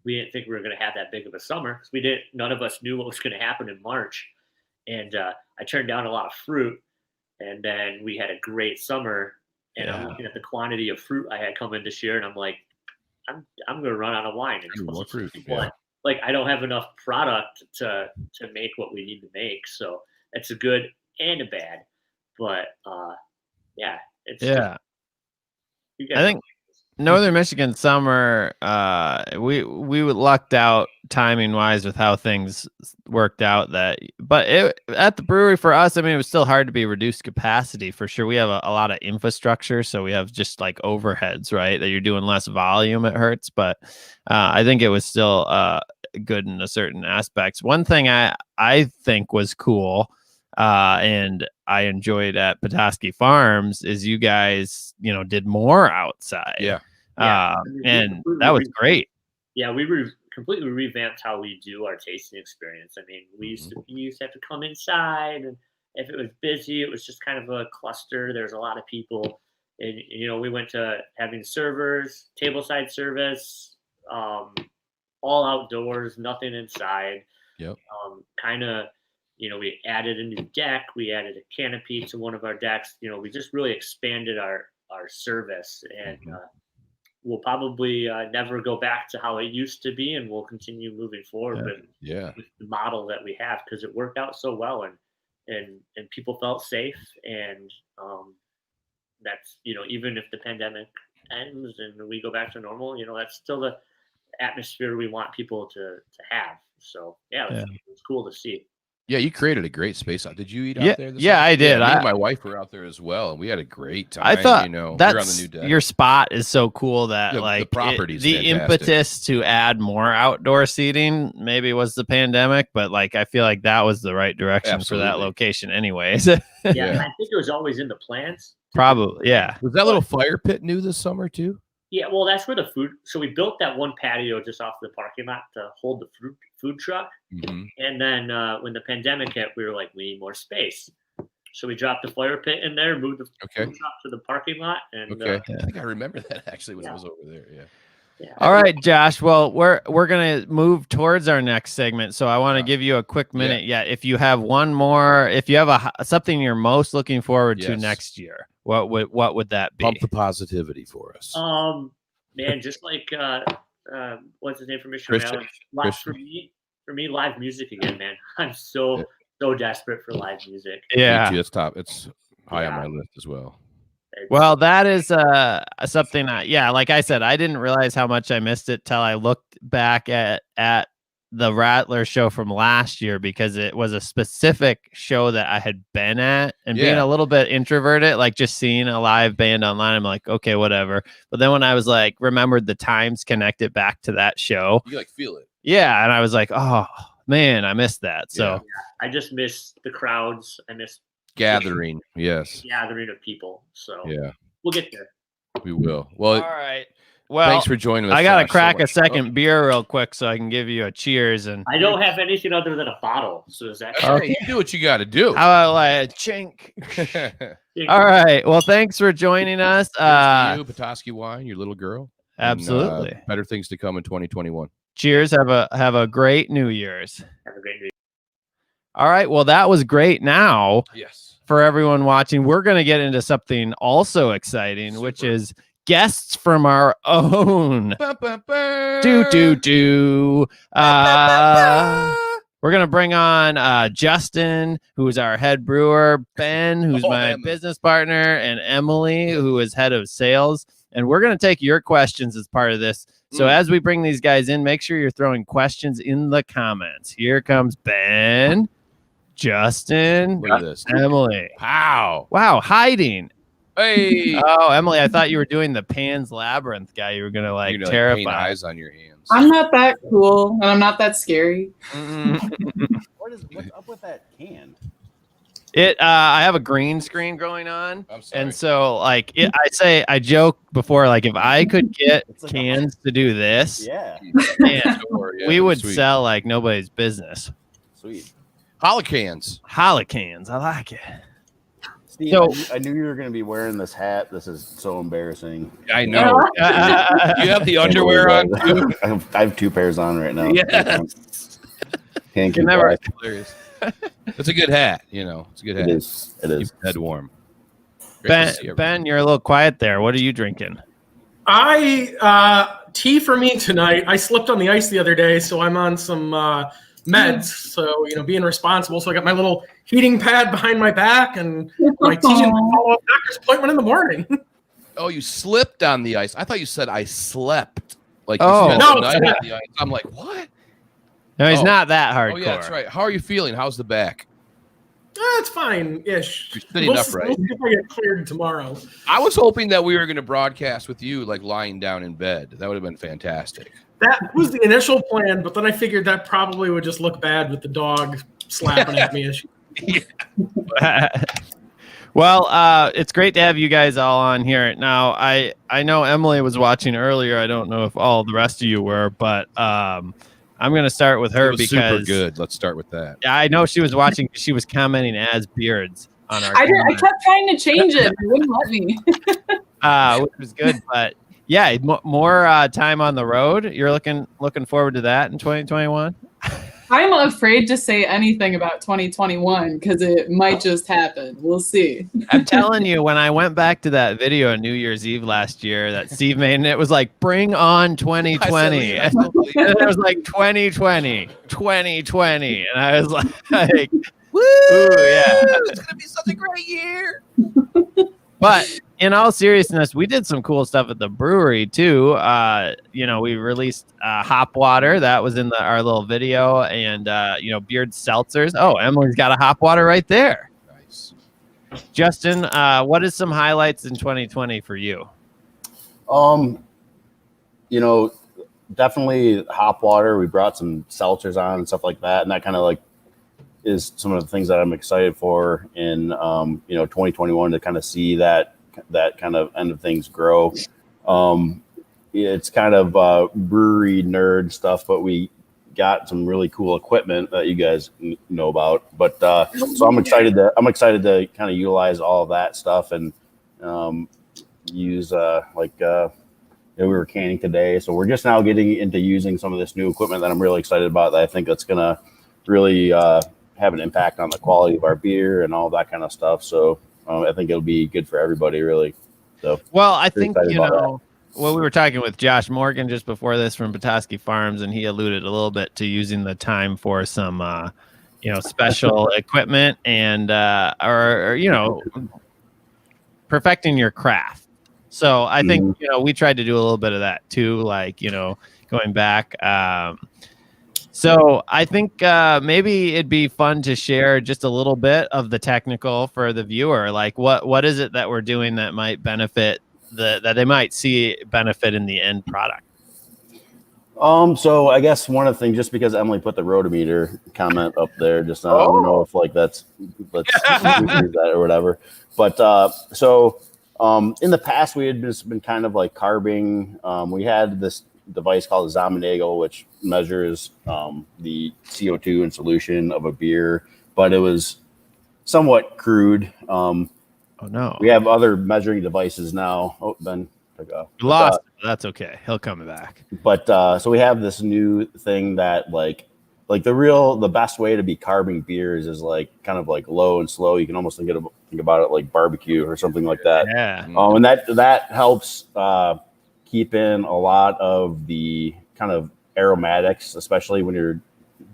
we didn't think we were gonna have that big of a summer because none of us knew what was gonna happen in March, and I turned down a lot of fruit, and then we had a great summer, and I'm looking at the quantity of fruit I had come in this year, and I'm like, I'm gonna run out of wine. More fruit, But I don't have enough product to make what we need to make. So it's a good and a bad. But it's Yeah. you guys I think Northern Michigan summer, we lucked out timing wise with how things worked out. But at the brewery for us, it was still hard to be reduced capacity for sure. We have a lot of infrastructure, so we have just like overheads, right? That you're doing less volume, it hurts. But I think it was still good in a certain aspects. One thing I think was cool, and I enjoyed at Petoskey Farms is you guys, did more outside. Yeah. And that was great. Yeah, we completely revamped how we do our tasting experience. I mean, we used to have to come inside, and if it was busy, it was just kind of a cluster. There's a lot of people, and we went to having servers, tableside service, all outdoors, nothing inside. Yep. We added a new deck. We added a canopy to one of our decks. We just really expanded our service, and we'll probably never go back to how it used to be, and we'll continue moving forward with the model that we have, because it worked out so well, and people felt safe, and that's even if the pandemic ends and we go back to normal, that's still the atmosphere we want people to have. So it was cool to see. Yeah, you created a great space. Did you eat out there? I did. Me and my wife were out there as well, and we had a great time. I thought you're on that's the new deck. your spot is so cool that the property's the fantastic. impetus to add more outdoor seating maybe was the pandemic, but I feel like that was the right direction for that location, anyways. I think it was always in the plans. Probably, yeah. Was that little fire pit new this summer too? Yeah, well, that's where the food. So we built that one patio just off the parking lot to hold the food truck. And then when the pandemic hit, we were like, we need more space. So we dropped the fire pit in there, moved the food truck to the parking lot. And I think I remember that actually when I was over there. Yeah. All right, Josh. Well, we're gonna move towards our next segment, so I want to give you a quick minute. Yeah, if you have one more, if you have something you're most looking forward to next year, what would that be? Pump the positivity for us. Man, just like what's his name from Michigan? For me, live music again, man. I'm so desperate for live music. Yeah, me too. It's top. It's high on my list as well. Well, that is something like I said, I didn't realize how much I missed it till I looked back at the Rattler show from last year, because it was a specific show that I had been at, and being a little bit introverted, just seeing a live band online, I'm like, okay, whatever. But then when I was remembered the times connected back to that show, you feel it. Yeah. And I was like, oh man, I missed that. So I just miss the crowds. I miss gathering. Yes. Gathering of people. So we'll get there. We will. Well, all right. Well, thanks for joining us. I gotta crack a second beer real quick so I can give you a cheers. And I don't have anything other than a bottle. So is that okay? You do what you got to do. How about a chink? All right. Well, thanks for joining us. You, Petoskey Wine, your little girl. Absolutely. And, better things to come in 2021. Cheers. Have a great New Year's. Have a great New Year's. All right. Well, that was great. Now, for everyone watching, we're going to get into something also exciting, which is guests from our own. We're going to bring on Justin, who is our head brewer, Ben, who's my business partner, and Emily, who is head of sales. And we're going to take your questions as part of this. So as we bring these guys in, make sure you're throwing questions in the comments. Here comes Ben, Justin, look at this. Emily. Wow, hiding. Hey. Oh, Emily, I thought you were doing the Pan's Labyrinth guy. You were gonna terrify. Paint eyes on your hands. I'm not that cool, and I'm not that scary. What's up with that can? I have a green screen going on, I'm sorry. and so I joke before, if I could get cans to do this, we would sell like nobody's business. Sweet. Holocans. I like it. Steve, So I knew you were going to be wearing this hat. This is so embarrassing. I know. You have the underwear on too? I have 2 pairs on right now. Yes. Can't keep quiet. Hilarious. It's a good hat. It's a good hat. It is. It is. Keep your head warm. Ben, you're a little quiet there. What are you drinking? Tea for me tonight. I slipped on the ice the other day, so I'm on some meds. So, being responsible. So I got my little heating pad behind my back and my tea and follow-up doctor's appointment in the morning. Oh, you slipped on the ice. I thought you said I slept. You spent the night on the ice. I'm like, what? No, he's not that hardcore. Oh, yeah, that's right. How are you feeling? How's the back? It's fine-ish. You're sitting upright. We'll see if I get cleared tomorrow. I was hoping that we were going to broadcast with you, lying down in bed. That would have been fantastic. That was the initial plan, but then I figured that probably would just look bad with the dog slapping at me. As she... Well, it's great to have you guys all on here. Now, I know Emily was watching earlier. I don't know if all the rest of you were, but I'm going to start with her It was because super good. Let's start with that. Yeah, I know she was watching. She was commenting as Beards on our. I kept trying to change it. It wouldn't let me. Which was good, but yeah, more time on the road. You're looking forward to that in 2021. I'm afraid to say anything about 2021 because it might just happen. We'll see. I'm telling you, when I went back to that video on New Year's Eve last year that Steve made, and it was like, bring on 2020. And it was like 2020, 2020. And I was like, woo, yeah. It's going to be such a great year. But in all seriousness, we did some cool stuff at the brewery too. We released hop water that was in our little video, and Beard seltzers. Oh, Emily's got a hop water right there. Nice. Justin, what is some highlights in 2020 for you? Definitely hop water. We brought some seltzers on and stuff like that, and that kind of like is some of the things that I'm excited for in 2021 to kind of see that kind of end of things grow. It's kind of brewery nerd stuff, but we got some really cool equipment that you guys know about. But so I'm excited to kind of utilize all of that stuff and use we were canning today, so we're just now getting into using some of this new equipment that I'm really excited about. That I think that's gonna really have an impact on the quality of our beer and all that kind of stuff. So I think it'll be good for everybody, really. So, well, I think, we were talking with Josh Morgan just before this from Petoskey Farms, and he alluded a little bit to using the time for some, special equipment and, perfecting your craft. So I think, we tried to do a little bit of that too, like, going back, so I think maybe it'd be fun to share just a little bit of the technical for the viewer. Like what is it that we're doing that might benefit that they might see benefit in the end product? So I guess one of the things, just because Emily put the rotometer comment up there just now, I don't know if let's use that or whatever. But in the past we had just been kind of like carbing. We had this device called a Zamenhof, which measures the CO2 in solution of a beer, but it was somewhat crude. Oh no! We have other measuring devices now. Oh, Ben lost. That's okay. He'll come back. But so we have this new thing that the best way to be carbing beers is like kind of like low and slow. You can almost think about it like barbecue or something like that. Yeah. And that helps keep in a lot of the kind of aromatics, especially when you're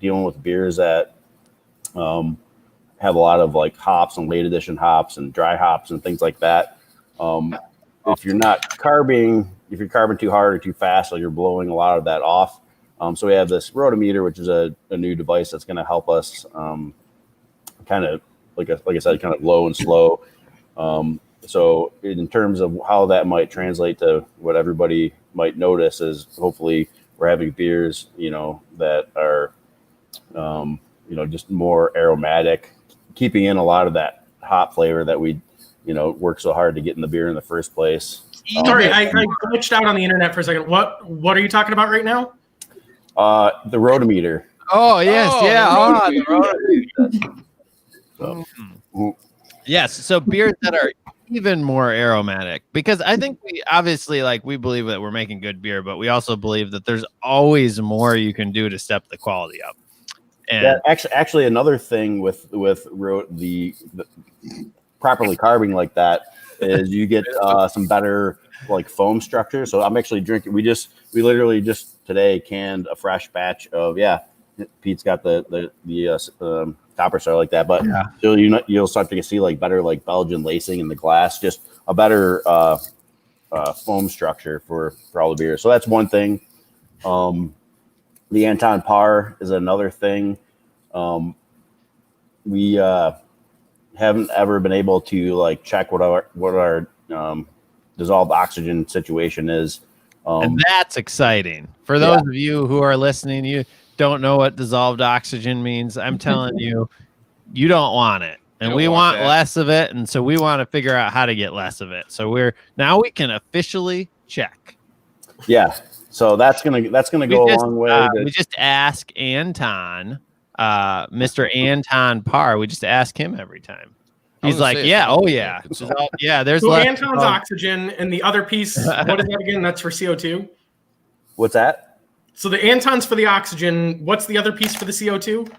dealing with beers that have a lot of like hops and late addition hops and dry hops and things like that. If you're carbing too hard or too fast, so you're blowing a lot of that off. So we have this rotometer, which is a new device that's going to help us kind of, like I said, kind of low and slow. So in terms of how that might translate to what everybody might notice is hopefully we're having beers, that are, just more aromatic, keeping in a lot of that hop flavor that we, work so hard to get in the beer in the first place. Sorry, I glitched out on the internet for a second. What are you talking about right now? The rotometer. Oh, yes. The rotometer. Yes. So beers that are even more aromatic, because I think we believe that we're making good beer, but we also believe that there's always more you can do to step the quality up. And actually another thing with the properly carbing like that is you get some better like foam structure. So I'm actually drinking. We literally just today canned a fresh batch of Pete's got the topper star like that, but you'll start to see like better like Belgian lacing in the glass, just a better foam structure for all the beers. So that's one thing. The Anton Par is another thing. We haven't ever been able to like check what our dissolved oxygen situation is And that's exciting. For those of you who are listening, you don't know what dissolved oxygen means. I'm telling you, you don't want it. And we want less of it. And so we want to figure out how to get less of it. So we can officially check. Yeah. So that's gonna go a long way. We just ask Anton, Mr. Anton Parr. We just ask him every time. He's like, yeah. There's so Anton's oxygen, and the other piece, what is that again? That's for CO2. What's that? So the Anton's for the oxygen. What's the other piece for the CO2?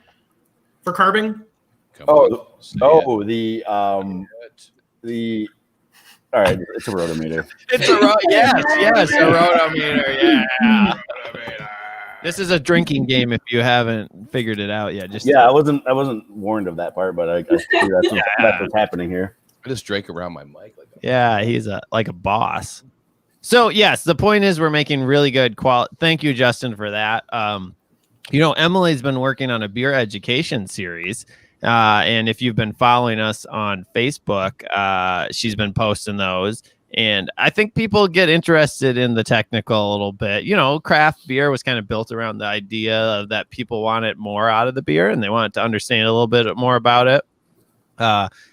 For carbon? The all right, it's a rotometer. It's a rotometer. Yeah. This is a drinking game if you haven't figured it out yet. I wasn't warned of that part, but I see that's what's happening here. I just drank around my mic like that. Yeah, he's like a boss. So yes, the point is we're making really good quality. Thank you, Justin, for that. Emily's been working on a beer education series. And if you've been following us on Facebook, she's been posting those. And I think people get interested in the technical a little bit. Craft beer was kind of built around the idea of that people wanted more out of the beer and they wanted to understand a little bit more about it.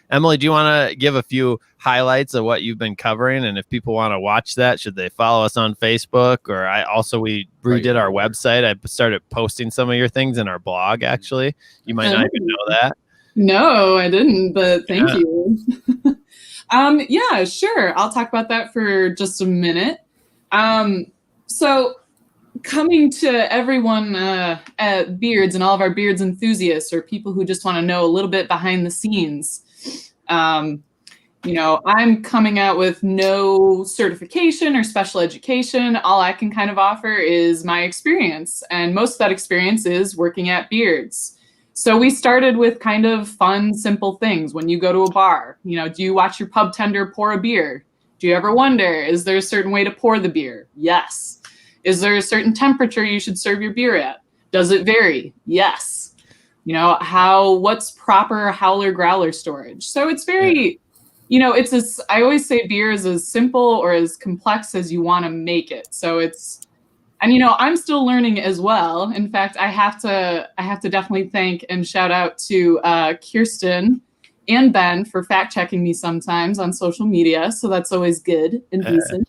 Emily, do you want to give a few highlights of what you've been covering? And if people want to watch that, should they follow us on Facebook? Or we redid our website. I started posting some of your things in our blog, actually. You might not even know that. No, I didn't, but thank you. Yeah, sure. I'll talk about that for just a minute. So coming to everyone at Beards and all of our Beards enthusiasts or people who just want to know a little bit behind the scenes, I'm coming out with no certification or special education. All I can kind of offer is my experience. And most of that experience is working at Beards. So we started with kind of fun, simple things. When you go to a bar, do you watch your pub tender pour a beer? Do you ever wonder, is there a certain way to pour the beer? Yes. Is there a certain temperature you should serve your beer at? Does it vary? Yes. What's proper howler growler storage? So it's very, I always say beer is as simple or as complex as you want to make it. So and I'm still learning as well. In fact, I have to definitely thank and shout out to Kirsten and Ben for fact checking me sometimes on social media. So that's always good and decent.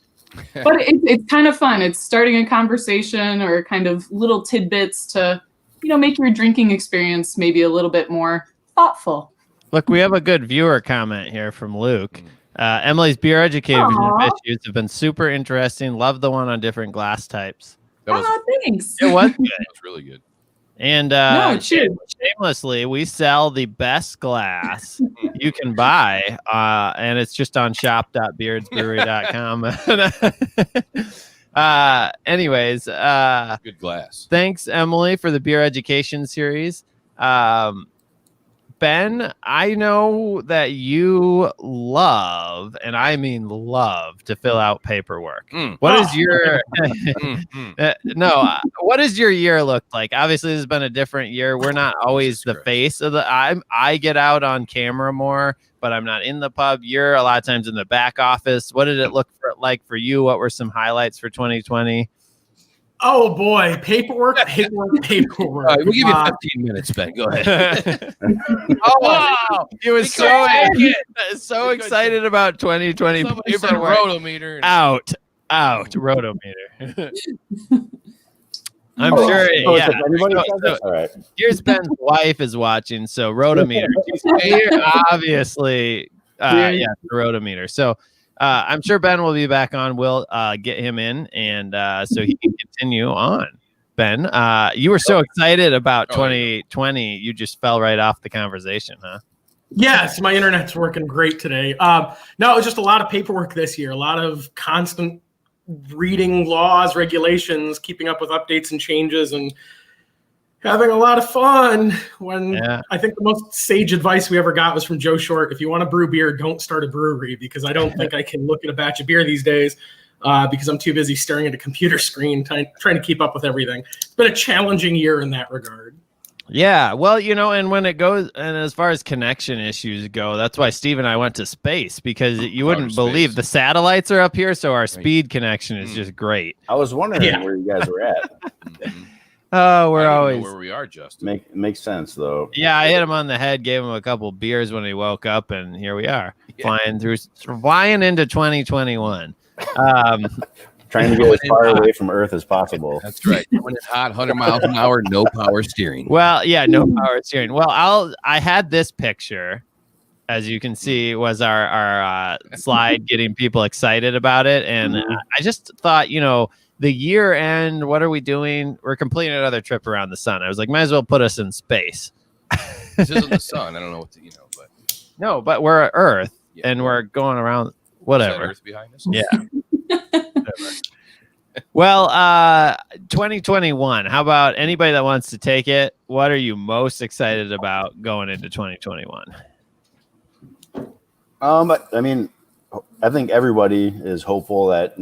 But it's kind of fun. It's starting a conversation or kind of little tidbits to, make your drinking experience maybe a little bit more thoughtful. Look, we have a good viewer comment here from Luke. Emily's beer education issues have been super interesting. Love the one on different glass types. Thanks. It was good. It was really good. And shamelessly, we sell the best glass you can buy, and it's just on shop.beardsbrewery.com. Anyways, good glass. Thanks, Emily, for the beer education series. Ben, I know that you love, and I mean love, to fill out paperwork. What is your what does your year look like? Obviously, this has been a different year. We're not always the face of the. I get out on camera more, but I'm not in the pub. You're a lot of times in the back office. What did it look like for you? What were some highlights for 2020? Oh boy, paperwork. We'll give you 15 minutes, Ben. Go ahead. Wow, he was so excited about 2020. Rotometer. Out, rotometer. I'm sure. Yeah. All right. Here's Ben's wife is watching, so rotometer. She's here, obviously. The rotometer. So. I'm sure Ben will be back on. We'll get him in, and so he can continue on. Ben, you were so excited about 2020, you just fell right off the conversation, huh? Yes, my internet's working great today. No, it was just a lot of paperwork this year, a lot of constant reading laws, regulations, keeping up with updates and changes, and having a lot of fun. I think the most sage advice we ever got was from Joe Short. If you want to brew beer, don't start a brewery, because I don't think I can look at a batch of beer these days because I'm too busy staring at a computer screen trying to keep up with everything. It's been a challenging year in that regard. Yeah, well, and when it goes, and as far as connection issues go, that's why Steve and I went to space, because you wouldn't believe the satellites are up here, so our speed connection is just great. I was wondering where you guys were at. Oh, we're I don't always even know where we are, Justin. Makes sense though. Yeah, I hit him on the head, gave him a couple beers when he woke up, and here we are, flying into 2021. Trying to get as far away from Earth as possible. That's right. When it's hot, 100 miles an hour, no power steering. Well, yeah, no power steering. Well, I had this picture, as you can see, was our slide getting people excited about it, and I just thought, the year end, what are we doing? We're completing another trip around the sun. I was like, might as well put us in space. This isn't the sun. I don't know what but no, but we're at Earth, and we're going around. Whatever. Earth behind us? Yeah. Well, 2021. How about anybody that wants to take it? What are you most excited about going into 2021? I mean, I think everybody is hopeful that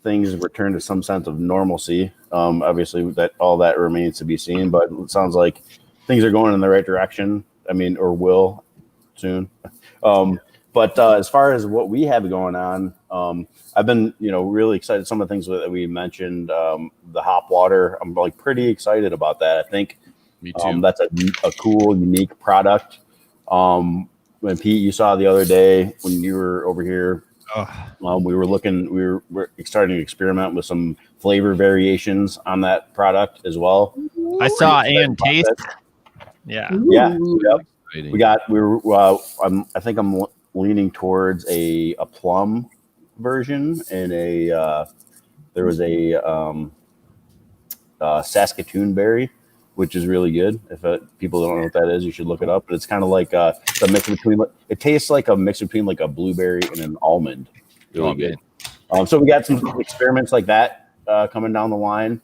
things return to some sense of normalcy. Obviously, that all that remains to be seen, but it sounds like things are going in the right direction. I mean, or will soon. But as far as what we have going on, I've been, really excited. Some of the things that we mentioned, the hop water, I'm like pretty excited about that. I think me too. That's a cool, unique product. When Pete, you saw the other day when you were over here, we were starting to experiment with some flavor variations on that product as well. I saw and taste. Yeah. Yeah. Yep. I think I'm leaning towards a plum version and there was a Saskatoon berry, which is really good. If people don't know what that is, you should look it up. But it's kind of like the mix between. It tastes like a mix between like a blueberry and an almond. Really good. So we got some experiments like that coming down the line.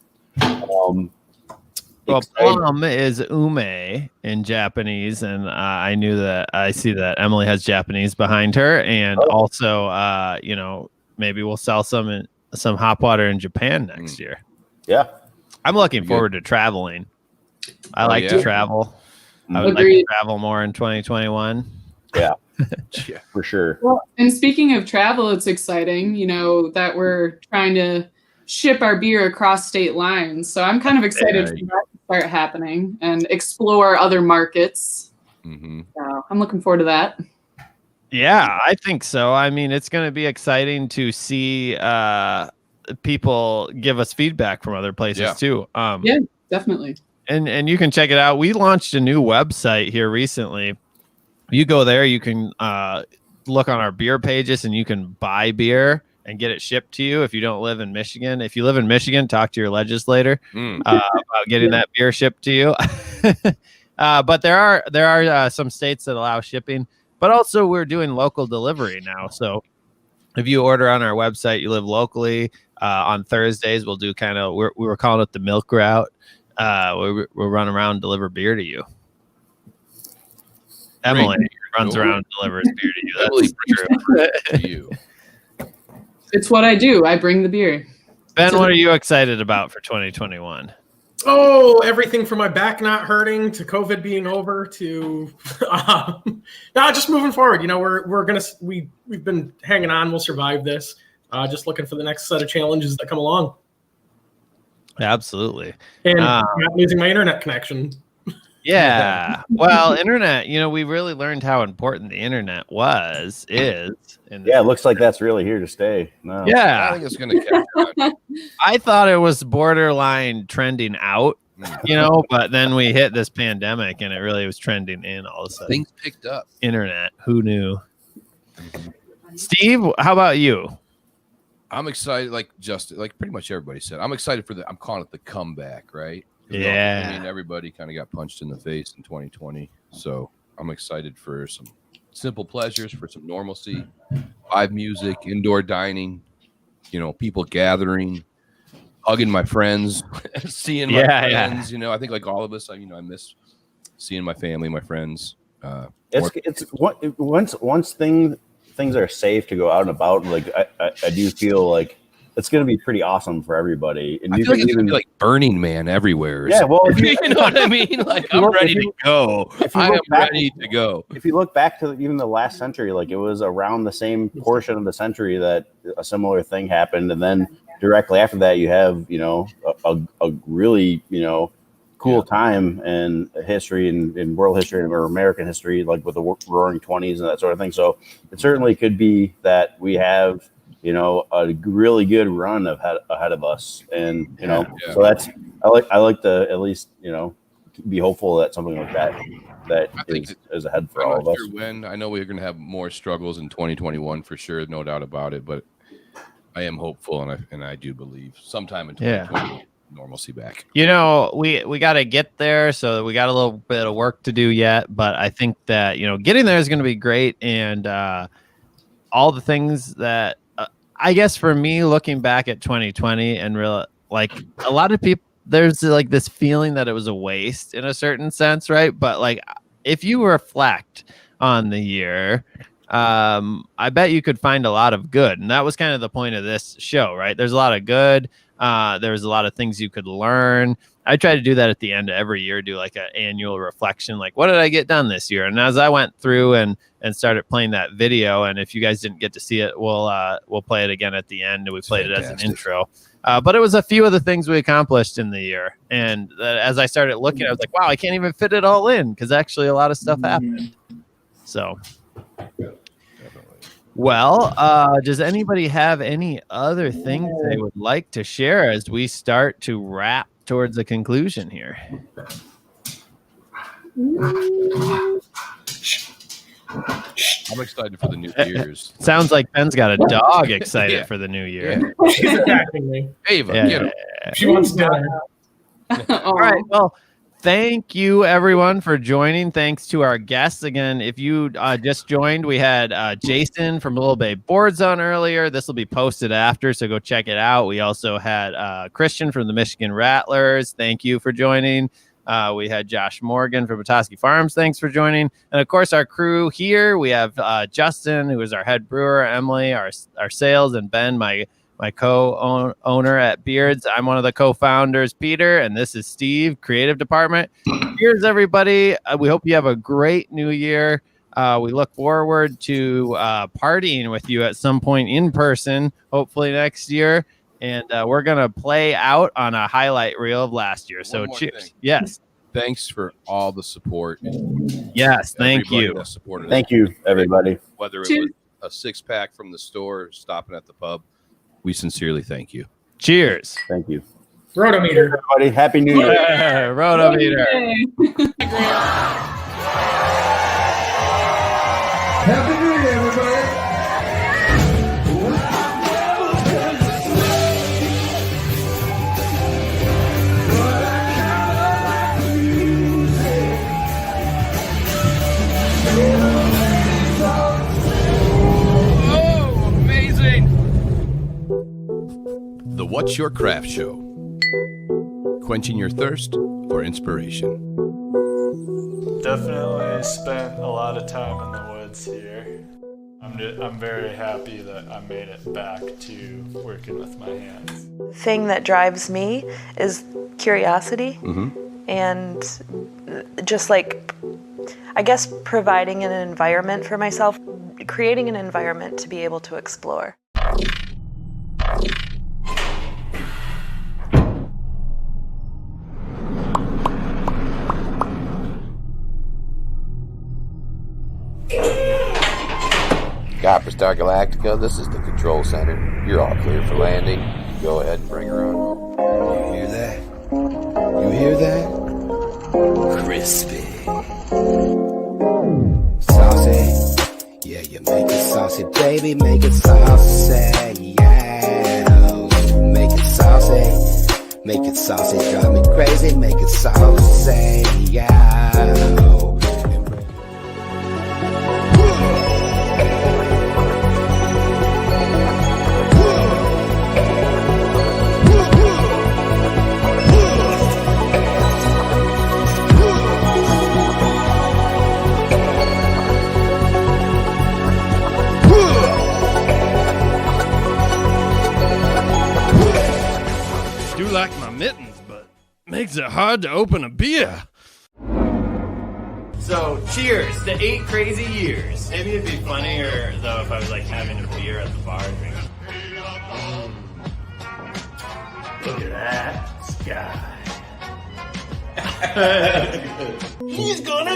Well, plum is ume in Japanese, and I see that Emily has Japanese behind her, and also, maybe we'll sell some hop water in Japan next year. Yeah, I'm looking forward to traveling. I like to travel. I would like to travel more in 2021. Yeah, yeah, for sure. Well, and speaking of travel, it's exciting, that we're trying to ship our beer across state lines. So I'm kind of excited for that to start happening and explore other markets. So I'm looking forward to that. Yeah, I think so. I mean, it's going to be exciting to see people give us feedback from other places too. Yeah, definitely. And you can check it out. We launched a new website here recently. You go there, you can look on our beer pages, and you can buy beer and get it shipped to you if you don't live in Michigan. If you live in Michigan, talk to your legislator about getting that beer shipped to you. But there are some states that allow shipping, but also we're doing local delivery now. So if you order on our website, you live locally, on Thursdays, we'll do we were calling it the milk route. We'll run around and deliver beer to you. Emily runs around and delivers beer to you. That's true. It's what I do. I bring the beer. Ben, what are you excited about for 2021? Oh, everything from my back not hurting to COVID being over to just moving forward. We've been hanging on. We'll survive this. Just looking for the next set of challenges that come along. Absolutely. And not losing my internet connection. Yeah. Well, internet, we really learned how important the internet is. Yeah, it looks like that's really here to stay. No. Yeah. I think it's going to catch on. I thought it was borderline trending out, but then we hit this pandemic and it really was trending in all of a sudden. Things picked up. Internet. Who knew? Steve, how about you? I'm excited, like pretty much everybody said. I'm excited for I'm calling it the comeback, right? Yeah. I mean, everybody kind of got punched in the face in 2020. So I'm excited for some simple pleasures, for some normalcy, live music, indoor dining, people gathering, hugging my friends, seeing my friends. I think like all of us, I miss seeing my family, my friends. Once things are safe to go out and about, like I do feel like it's going to be pretty awesome for everybody. And I feel like it's gonna be like Burning Man everywhere. Yeah, well, you know what I mean? Like, I'm ready to go. I am ready to go. If you look back to even the last century, like it was around the same portion of the century that a similar thing happened, and then directly after that, you have a really cool time in history and in world history or American history, like with the Roaring '20s and that sort of thing. So it certainly could be that we have a really good run ahead of us, and so that's I like to at least be hopeful that something like that is ahead for all of us. When I know we're going to have more struggles in 2021 for sure, no doubt about it, but I am hopeful, and I do believe sometime in 2020 normalcy back. We got to get there, so we got a little bit of work to do yet, but I think that getting there is going to be great, and all the things that I guess for me, looking back at 2020 and real, like a lot of people, there's like this feeling that it was a waste in a certain sense, right? But like if you reflect on the year, I bet you could find a lot of good, and that was kind of the point of this show, right? There's a lot of good. There's a lot of things you could learn. I try to do that at the end of every year, do like an annual reflection, like what did I get done this year? And as I went through and started playing that video, and if you guys didn't get to see it, we'll play it again at the end. And we played it as an intro. But it was a few of the things we accomplished in the year. And as I started looking, I was like, wow, I can't even fit it all in, because actually a lot of stuff happened. So, well, does anybody have any other things they would like to share as we start to wrap towards the conclusion here? I'm excited for the new years. Sounds like Ben's got a dog excited for the new year. Yeah. She's attacking me. Ava, get her. She wants dinner. All right. Well, thank you, everyone, for joining. Thanks to our guests. Again, if you just joined, we had Jason from Little Bay Board Zone earlier. This will be posted after, so go check it out. We also had Christian from the Michigan Rattlers. Thank you for joining. We had Josh Morgan from Petoskey Farms. Thanks for joining. And, of course, our crew here. We have Justin, who is our head brewer, Emily, our sales, and Ben, my co-owner at Beards. I'm one of the co-founders, Peter, and this is Steve, creative department. Cheers, everybody. We hope you have a great new year. We look forward to partying with you at some point in person, hopefully next year. And we're going to play out on a highlight reel of last year. So cheers. Yes. Thanks for all the support. Yes, thank you. Thank you, everybody. Whether it was a 6-pack from the store or stopping at the pub, we sincerely thank you. Cheers. Thank you. Rotometer. Everybody, Happy New Year. Yeah, Rotometer. Happy New Year, everybody. Oh, amazing. The What's Your Craft Show. Quenching your thirst for inspiration. Definitely spent a lot of time in the woods here. I'm very happy that I made it back to working with my hands. The thing that drives me is curiosity, and just like, I guess, providing an environment for myself, creating an environment to be able to explore. Copper Star Galactica, this is the control center. You're all clear for landing. Go ahead and bring her on. You hear that? You hear that? Crispy. Saucy. Yeah, you make it saucy, baby. Make it saucy. Yeah. Make it saucy. Make it saucy. Drive me crazy. Make it saucy. Yeah. like my mittens, but makes it hard to open a beer. So, cheers to 8 crazy years. Maybe it'd be funnier, though, if I was, like, having a beer at the bar drinking. Look at that sky. He's gonna